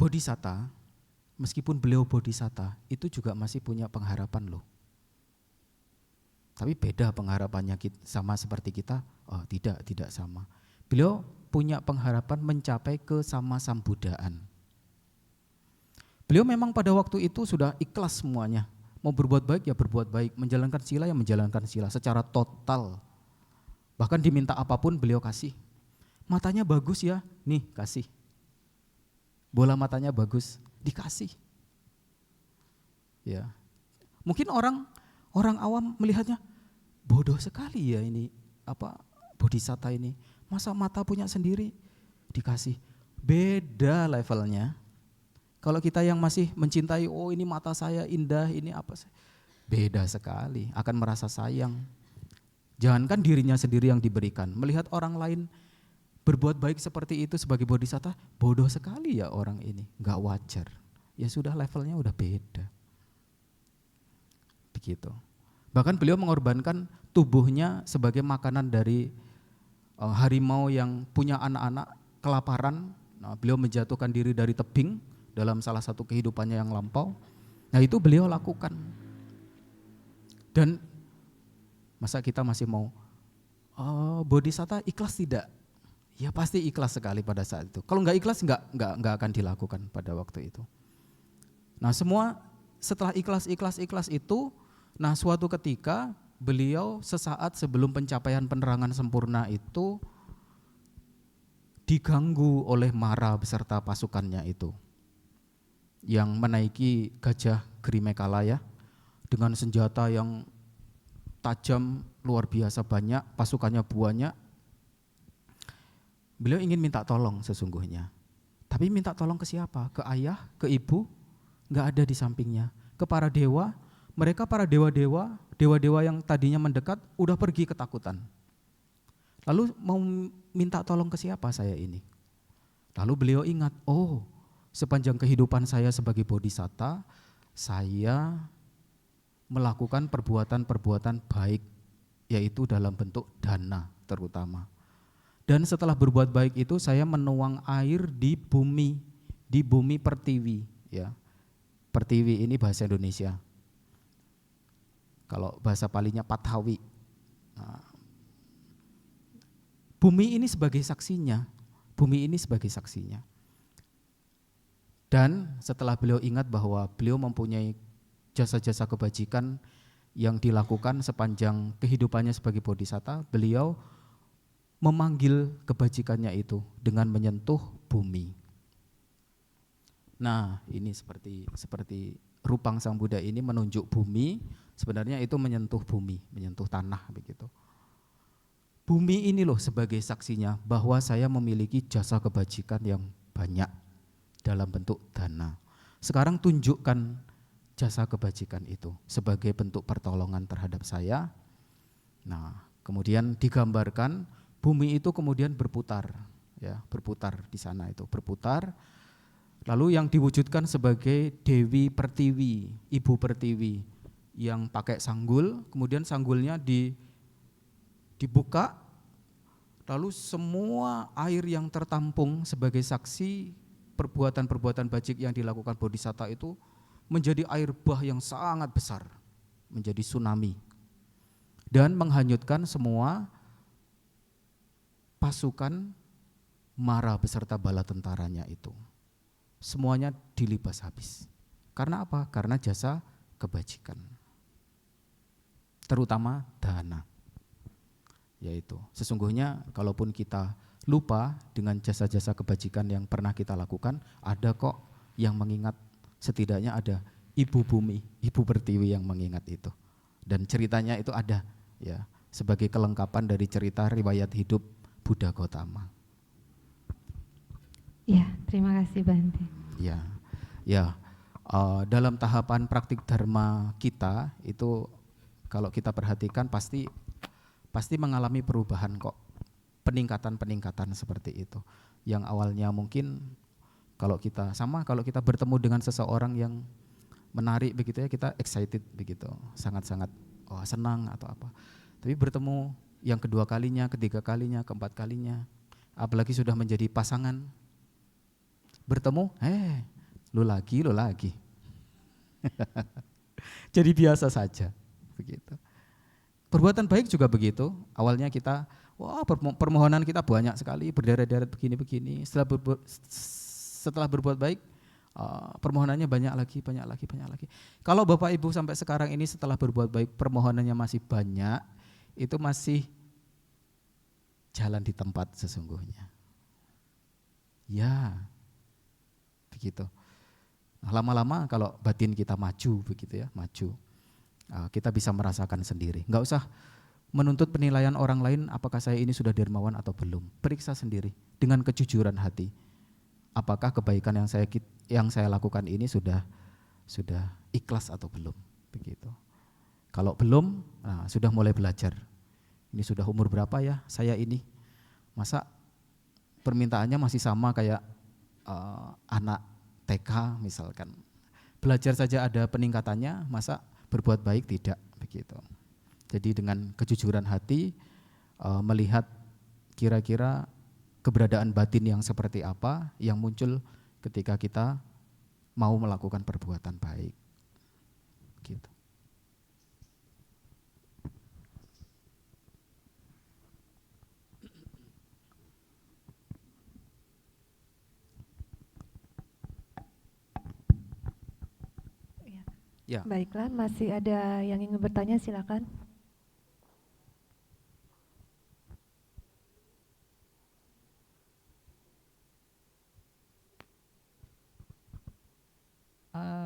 Bodhisatta, meskipun beliau bodhisatta, itu juga masih punya pengharapan loh. Tapi beda pengharapannya sama seperti kita? Oh, tidak sama. Beliau punya pengharapan mencapai kesamasambudaan. Beliau memang pada waktu itu sudah ikhlas semuanya. Mau berbuat baik ya berbuat baik, menjalankan sila ya menjalankan sila secara total. Bahkan diminta apapun beliau kasih. Matanya bagus ya, nih kasih. Bola matanya bagus, dikasih. Ya. Mungkin orang awam melihatnya bodoh sekali ya ini bodhisatta ini. Masa mata punya sendiri dikasih. Beda levelnya. Kalau kita yang masih mencintai, oh ini mata saya indah, ini apa sih? Beda sekali, akan merasa sayang. Jangankan dirinya sendiri yang diberikan, melihat orang lain berbuat baik seperti itu sebagai bodhisatta, bodoh sekali ya orang ini, enggak wajar. Ya sudah levelnya udah beda. Begitu. Bahkan beliau mengorbankan tubuhnya sebagai makanan dari harimau yang punya anak-anak kelaparan. Nah, beliau menjatuhkan diri dari tebing dalam salah satu kehidupannya yang lampau. Nah, itu beliau lakukan. Dan masa kita masih mau bodhisatta ikhlas tidak? Ya pasti ikhlas sekali pada saat itu. Kalau enggak ikhlas enggak akan dilakukan pada waktu itu. Nah, semua setelah ikhlas itu, nah suatu ketika beliau sesaat sebelum pencapaian penerangan sempurna itu diganggu oleh Mara beserta pasukannya itu yang menaiki gajah Grimekalaya dengan senjata yang tajam luar biasa banyak, pasukannya banyak. Beliau ingin minta tolong sesungguhnya. Tapi minta tolong ke siapa? Ke ayah, ke ibu? Enggak ada di sampingnya. Ke para dewa, mereka para dewa-dewa yang tadinya mendekat udah pergi ketakutan. Lalu mau minta tolong ke siapa saya ini? Lalu beliau ingat, oh sepanjang kehidupan saya sebagai bodhisatta, saya melakukan perbuatan-perbuatan baik, yaitu dalam bentuk dana terutama. Dan setelah berbuat baik itu saya menuang air di bumi pertiwi. Ya. Pertiwi ini bahasa Indonesia. Kalau bahasa Palinya Pathawi. Nah, bumi ini sebagai saksinya. Dan setelah beliau ingat bahwa beliau mempunyai jasa-jasa kebajikan yang dilakukan sepanjang kehidupannya sebagai bodhisatta, beliau memanggil kebajikannya itu dengan menyentuh bumi. Nah, ini seperti Rupang Sang Buddha ini menunjuk bumi, sebenarnya itu menyentuh bumi, menyentuh tanah begitu. Bumi ini loh sebagai saksinya bahwa saya memiliki jasa kebajikan yang banyak dalam bentuk dana. Sekarang tunjukkan jasa kebajikan itu sebagai bentuk pertolongan terhadap saya. Nah, kemudian digambarkan bumi itu kemudian berputar, ya, berputar di sana itu, berputar. Lalu yang diwujudkan sebagai Dewi Pertiwi, Ibu Pertiwi yang pakai sanggul, kemudian sanggulnya dibuka, lalu semua air yang tertampung sebagai saksi perbuatan-perbuatan bajik yang dilakukan bodhisatta itu menjadi air bah yang sangat besar, menjadi tsunami, dan menghanyutkan semua pasukan Mara beserta bala tentaranya itu. Semuanya dilibas habis. Karena apa? Karena jasa kebajikan, terutama dana. Yaitu sesungguhnya kalaupun kita lupa dengan jasa-jasa kebajikan yang pernah kita lakukan, ada kok yang mengingat, setidaknya ada Ibu Bumi, Ibu Pertiwi yang mengingat itu. Dan ceritanya itu ada, ya, sebagai kelengkapan dari cerita riwayat hidup Buddha Gautama. Ya, terima kasih Bante. Ya, ya. Dalam tahapan praktik dharma kita itu kalau kita perhatikan pasti mengalami perubahan kok, peningkatan seperti itu. Yang awalnya mungkin kalau kita bertemu dengan seseorang yang menarik begitu ya, kita excited begitu, sangat-sangat senang atau apa. Tapi bertemu yang kedua kalinya, ketiga kalinya, keempat kalinya, apalagi sudah menjadi pasangan, bertemu, lu lagi. Jadi biasa saja begitu. Perbuatan baik juga begitu. Awalnya kita, permohonan kita banyak sekali, berderet-deret begini-begini. Setelah berbuat baik, permohonannya banyak lagi. Kalau Bapak Ibu sampai sekarang ini setelah berbuat baik permohonannya masih banyak, itu masih jalan di tempat sesungguhnya. Ya, begitu. Nah, lama-lama kalau batin kita maju begitu ya, kita bisa merasakan sendiri. Enggak usah menuntut penilaian orang lain apakah saya ini sudah dermawan atau belum. Periksa sendiri dengan kejujuran hati. Apakah kebaikan yang saya lakukan ini sudah ikhlas atau belum, begitu. Kalau belum, sudah mulai belajar. Ini sudah umur berapa ya saya ini? Masa permintaannya masih sama kayak anak TK misalkan. Belajar saja ada peningkatannya, masa berbuat baik tidak, begitu. Jadi dengan kejujuran hati melihat kira-kira keberadaan batin yang seperti apa yang muncul ketika kita mau melakukan perbuatan baik, gitu. Ya. Baiklah, masih ada yang ingin bertanya, silakan.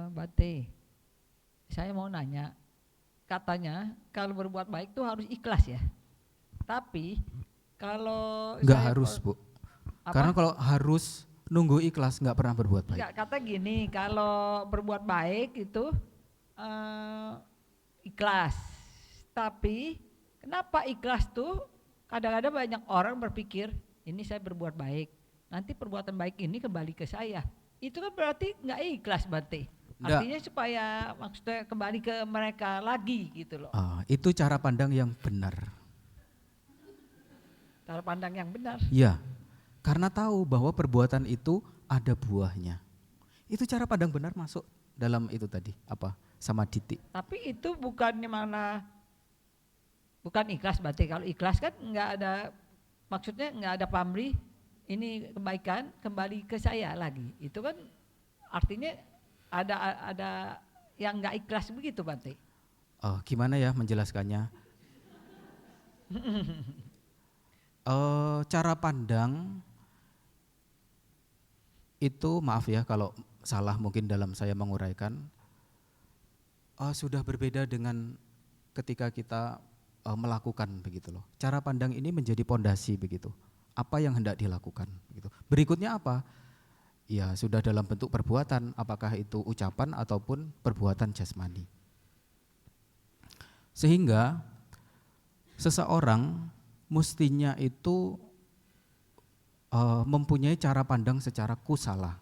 Bante, saya mau nanya, katanya kalau berbuat baik itu harus ikhlas ya. Tapi kalau Enggak harus, Bu. Apa? Karena kalau harus nunggu ikhlas nggak pernah berbuat baik. Enggak, kata gini, kalau berbuat baik itu ikhlas. Tapi kenapa ikhlas tuh kadang-kadang banyak orang berpikir ini saya berbuat baik, nanti perbuatan baik ini kembali ke saya. Itu kan berarti nggak ikhlas Bante. Artinya supaya maksudnya kembali ke mereka lagi gitu loh. Itu cara pandang yang benar. Cara pandang yang benar. Iya, karena tahu bahwa perbuatan itu ada buahnya. Itu cara pandang benar masuk dalam itu tadi, samadhiti. Tapi itu bukannya bukan ikhlas Bante. Kalau ikhlas kan nggak ada, maksudnya nggak ada pamrih, ini kebaikan kembali ke saya lagi. Itu kan artinya ada yang nggak ikhlas begitu Bante. Gimana ya menjelaskannya? Cara pandang itu, maaf ya kalau salah mungkin dalam saya menguraikan, sudah berbeda dengan ketika kita melakukan begitu loh. Cara pandang ini menjadi pondasi begitu. Apa yang hendak dilakukan begitu. Berikutnya apa? Ya sudah dalam bentuk perbuatan, apakah itu ucapan ataupun perbuatan jasmani. Sehingga seseorang mestinya itu mempunyai cara pandang secara kusala,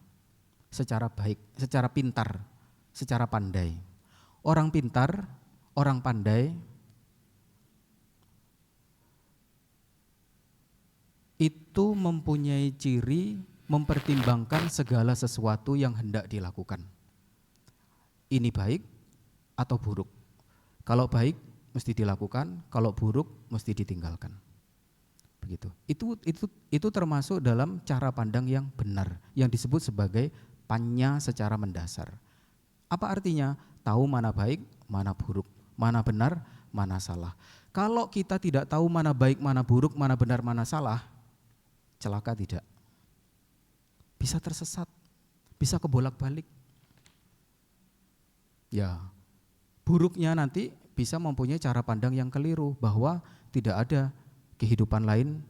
secara baik, secara pintar, secara pandai. Orang pintar, orang pandai itu mempunyai ciri mempertimbangkan segala sesuatu yang hendak dilakukan. Ini baik atau buruk. Kalau baik mesti dilakukan, kalau buruk mesti ditinggalkan. Begitu. Itu termasuk dalam cara pandang yang benar, yang disebut sebagai panya secara mendasar. Apa artinya? Tahu mana baik, mana buruk, mana benar, mana salah. Kalau kita tidak tahu mana baik, mana buruk, mana benar, mana salah, celaka tidak. Bisa tersesat, bisa kebolak-balik. Ya, buruknya nanti bisa mempunyai cara pandang yang keliru bahwa tidak ada kehidupan lain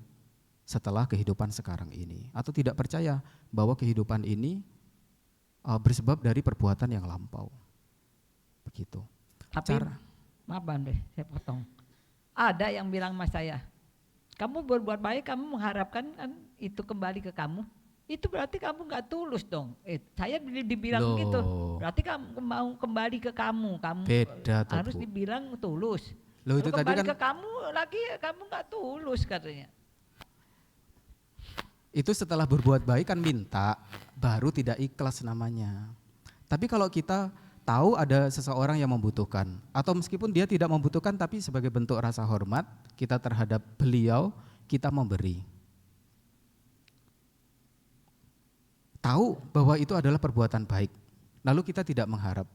setelah kehidupan sekarang ini, atau tidak percaya bahwa kehidupan ini bersebab dari perbuatan yang lampau. Begitu. Tapi maaf Bante, saya potong. Ada yang bilang sama saya, kamu berbuat baik, kamu mengharapkan kan itu kembali ke kamu. Itu berarti kamu nggak tulus dong. Saya dibilang Loh. gitu. Berarti kamu mau kembali ke kamu Beda tuh, harus Bu. dibilang tulus. Loh, itu Kalau tadi kembali kan ke kamu lagi, kamu nggak tulus katanya. itu setelah berbuat baik kan minta, baru tidak ikhlas namanya. Tapi kalau kita tahu ada seseorang yang membutuhkan, atau meskipun dia tidak membutuhkan tapi sebagai bentuk rasa hormat kita terhadap beliau, kita memberi. Tahu bahwa itu adalah perbuatan baik, lalu kita tidak mengharap.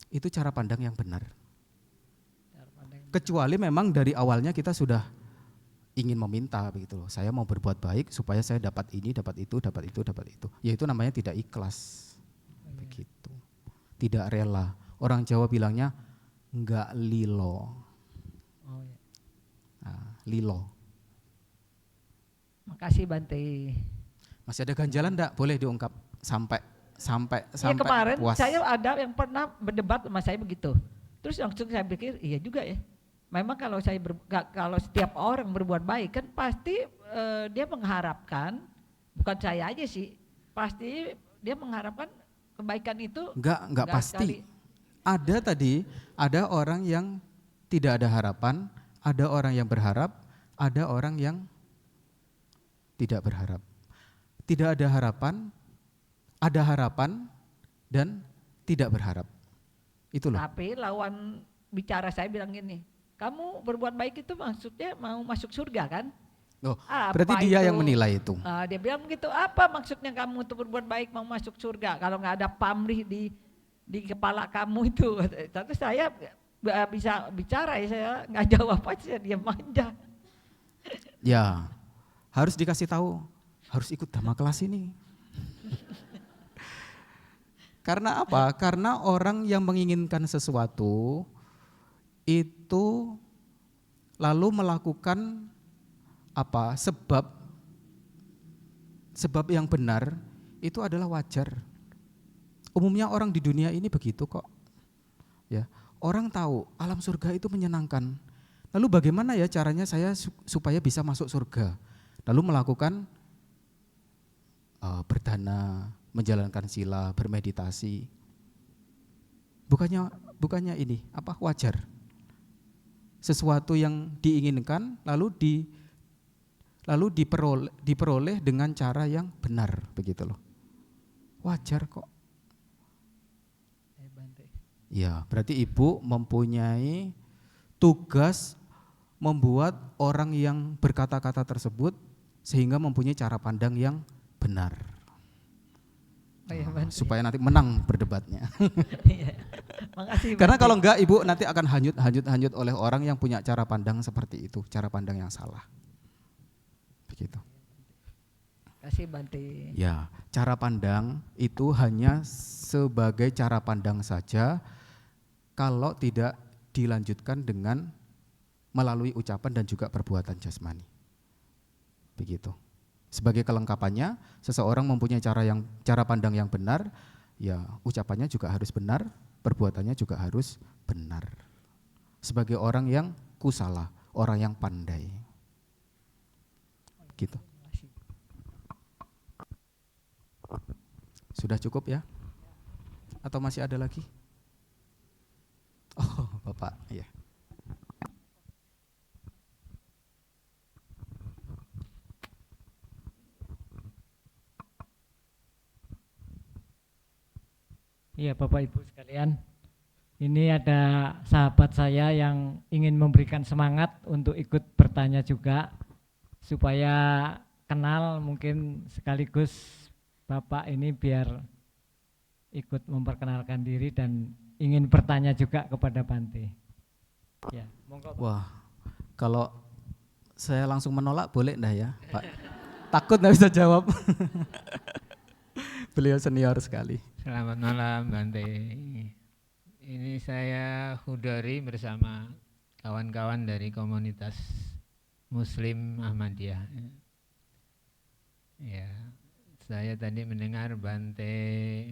Itu cara pandang yang benar. Kecuali memang dari awalnya kita sudah ingin meminta begitu loh. Saya mau berbuat baik supaya saya dapat ini, dapat itu, dapat itu, dapat itu. Ya itu namanya tidak ikhlas. Begitu. Tidak rela. Orang Jawa bilangnya enggak lilo. Oh, ya. Nah, lilo. Makasih Bante. Masih ada ganjalan enggak? Boleh diungkap sampai Ya kemarin puas. saya ada yang pernah berdebat sama saya begitu. Terus langsung saya pikir iya juga ya. Memang kalau kalau setiap orang berbuat baik kan pasti dia mengharapkan, bukan saya aja sih, pasti dia mengharapkan kebaikan itu. Enggak pasti. Ada orang yang tidak ada harapan, ada orang yang berharap, ada orang yang tidak berharap. Tidak ada harapan, ada harapan dan tidak berharap. Itu loh. Tapi lawan bicara saya bilang gini, kamu berbuat baik itu maksudnya mau masuk surga kan? Oh, Apa berarti dia itu? yang menilai itu. Dia bilang gitu, apa maksudnya kamu untuk berbuat baik mau masuk surga kalau nggak ada pamrih di kepala kamu itu? Tapi saya nggak bisa bicara ya, saya nggak jawab aja, diam aja. Ya, harus dikasih tahu, harus ikut dhamma kelas ini. Karena apa? Karena orang yang menginginkan sesuatu itu lalu melakukan apa? Sebab yang benar itu adalah wajar. Umumnya orang di dunia ini begitu kok. Ya, orang tahu alam surga itu menyenangkan. Lalu bagaimana ya caranya saya supaya bisa masuk surga? Lalu melakukan berdana, menjalankan sila, bermeditasi. Bukannya ini apa wajar? Sesuatu yang diinginkan lalu diperoleh dengan cara yang benar begitu loh. Wajar kok. Ya, berarti Ibu mempunyai tugas membuat orang yang berkata-kata tersebut sehingga mempunyai cara pandang yang benar. Oh, ya, Bante. Supaya nanti menang berdebatnya. Iya. Makasih. Karena Bante. kalau enggak Ibu nanti akan hanyut oleh orang yang punya cara pandang seperti itu, cara pandang yang salah. Begitu. Kasih Bante. Ya, cara pandang itu hanya sebagai cara pandang saja kalau tidak dilanjutkan dengan melalui ucapan dan juga perbuatan jasmani. Begitu. Sebagai kelengkapannya, seseorang mempunyai cara pandang yang benar, ya ucapannya juga harus benar, perbuatannya juga harus benar. Sebagai orang yang kusala, orang yang pandai. Gitu. Sudah cukup ya? Atau masih ada lagi? Oh, Bapak, ya. Iya Bapak Ibu sekalian, ini ada sahabat saya yang ingin memberikan semangat untuk ikut bertanya juga, supaya kenal mungkin sekaligus Bapak ini biar ikut memperkenalkan diri dan ingin bertanya juga kepada Bante. Ya, monggo Pak. Wah, kalau saya langsung menolak boleh enggak ya Pak? Takut enggak bisa jawab. Beliau senior sekali. Selamat malam Bante. Ini saya Hudari bersama kawan-kawan dari komunitas Muslim Ahmadiyah. Ya, saya tadi mendengar Bante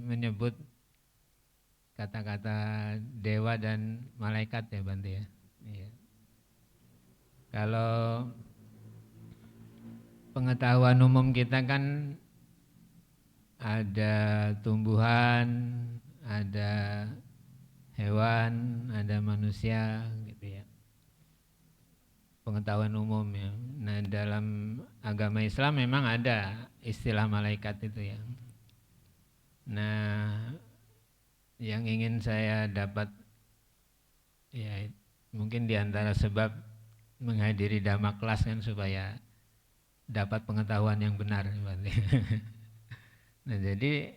menyebut kata-kata dewa dan malaikat ya Bante ya. Ya. Kalau pengetahuan umum kita kan ada tumbuhan, ada hewan, ada manusia gitu ya. Pengetahuan umum ya. Nah, dalam agama Islam memang ada istilah malaikat itu ya. Nah, yang ingin saya dapat ya mungkin diantara sebab menghadiri dhamma kelas kan supaya dapat pengetahuan yang benar. Nah, jadi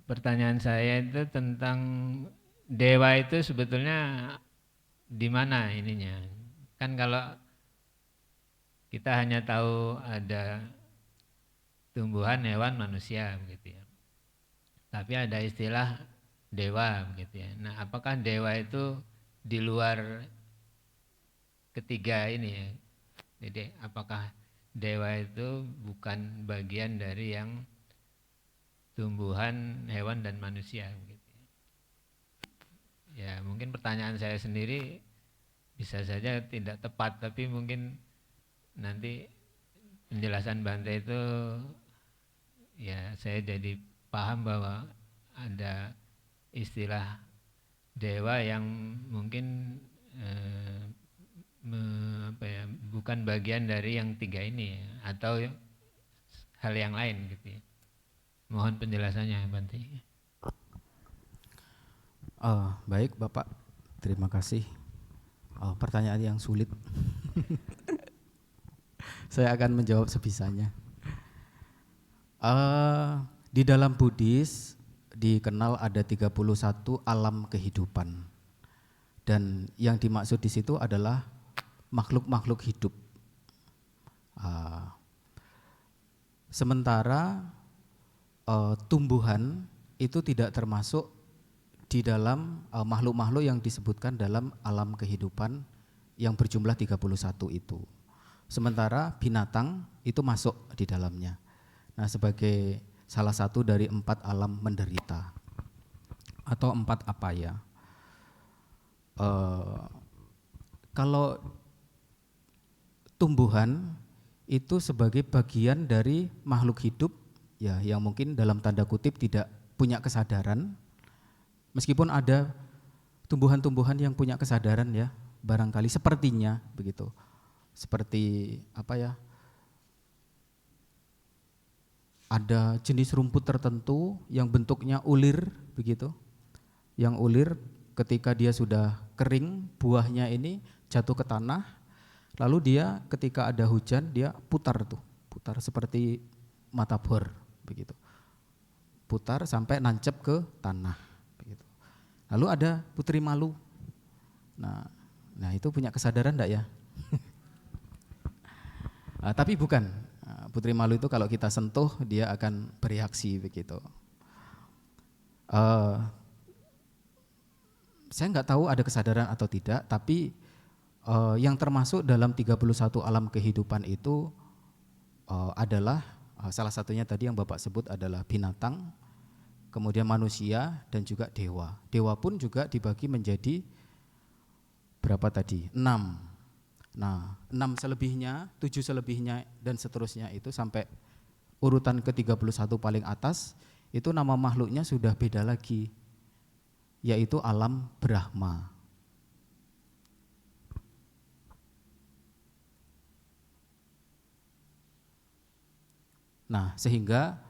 pertanyaan saya itu tentang dewa itu sebetulnya di mana ininya? Kan kalau kita hanya tahu ada tumbuhan, hewan, manusia begitu ya. Tapi ada istilah dewa begitu ya. Nah, apakah dewa itu di luar ketiga ini ya? Jadi apakah dewa itu bukan bagian dari yang tumbuhan, hewan, dan manusia gitu. Ya mungkin pertanyaan saya sendiri bisa saja tidak tepat, tapi mungkin nanti penjelasan Bante itu ya saya jadi paham bahwa ada istilah dewa yang mungkin bukan bagian dari yang tiga ini ya, atau hal yang lain gitu ya. Mohon penjelasannya Bante. Baik Bapak, terima kasih. Pertanyaan yang sulit. Saya akan menjawab sebisanya. Di dalam Buddhis dikenal ada 31 alam kehidupan. Dan yang dimaksud di situ adalah makhluk-makhluk hidup. Sementara tumbuhan itu tidak termasuk di dalam makhluk-makhluk yang disebutkan dalam alam kehidupan yang berjumlah 31 itu. Sementara binatang itu masuk di dalamnya. Nah, sebagai salah satu dari 4 alam menderita atau 4 apaya. Kalau tumbuhan itu sebagai bagian dari makhluk hidup ya yang mungkin dalam tanda kutip tidak punya kesadaran, meskipun ada tumbuhan-tumbuhan yang punya kesadaran ya, barangkali sepertinya begitu. Seperti apa ya? Ada jenis rumput tertentu yang bentuknya ulir begitu. Yang ulir ketika dia sudah kering, buahnya ini jatuh ke tanah, lalu dia ketika ada hujan dia putar seperti mata bor begitu. Putar sampai nancep ke tanah begitu. Lalu ada Putri Malu. Nah itu punya kesadaran enggak ya? Tapi bukan. Putri Malu itu kalau kita sentuh dia akan bereaksi begitu. Saya nggak tahu ada kesadaran atau tidak, tapi yang termasuk dalam 31 alam kehidupan itu adalah salah satunya tadi yang Bapak sebut adalah binatang, kemudian manusia dan juga dewa. Dewa pun juga dibagi menjadi berapa tadi? 6. Nah, 6 selebihnya, 7 selebihnya dan seterusnya itu sampai urutan ke-31 paling atas itu nama makhluknya sudah beda lagi, yaitu alam Brahma. Nah, sehingga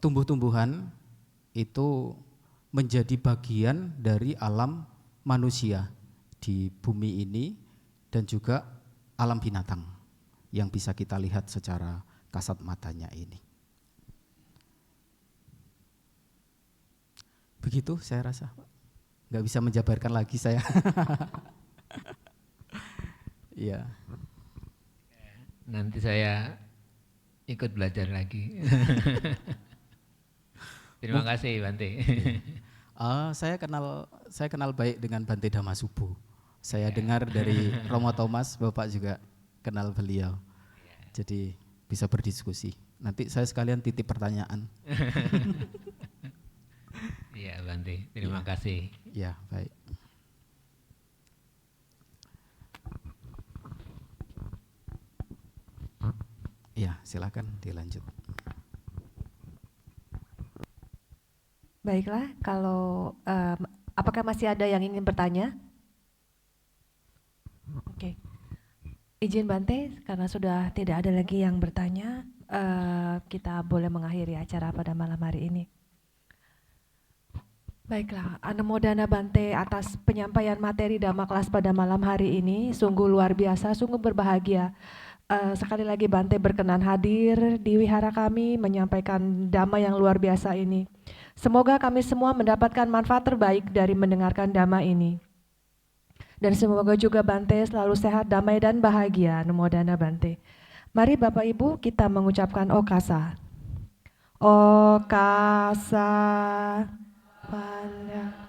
tumbuh-tumbuhan itu menjadi bagian dari alam manusia di bumi ini dan juga alam binatang yang bisa kita lihat secara kasat matanya ini. Begitu saya rasa, nggak bisa menjabarkan lagi saya. Iya. Nanti saya ikut belajar lagi. Terima kasih Bante. Saya kenal baik dengan Bante Damasubu. Saya dengar dari Romo Thomas, Bapak juga kenal beliau. Jadi bisa berdiskusi. Nanti saya sekalian titip pertanyaan. Iya Bante, terima kasih. Ya, baik. Ya, silakan dilanjut. Baiklah, kalau apakah masih ada yang ingin bertanya? Oke. Izin Bante, karena sudah tidak ada lagi yang bertanya, kita boleh mengakhiri acara pada malam hari ini. Baiklah, Anumodana Bante atas penyampaian materi Dhamma kelas pada malam hari ini, sungguh luar biasa, sungguh berbahagia. Sekali lagi Bante berkenan hadir di wihara kami menyampaikan Dhamma yang luar biasa ini. Semoga kami semua mendapatkan manfaat terbaik dari mendengarkan Dhamma ini. Dan semoga juga Bante selalu sehat, damai dan bahagia. Anumodana Bante. Mari Bapak Ibu kita mengucapkan Okasa. Okasa. Pandang.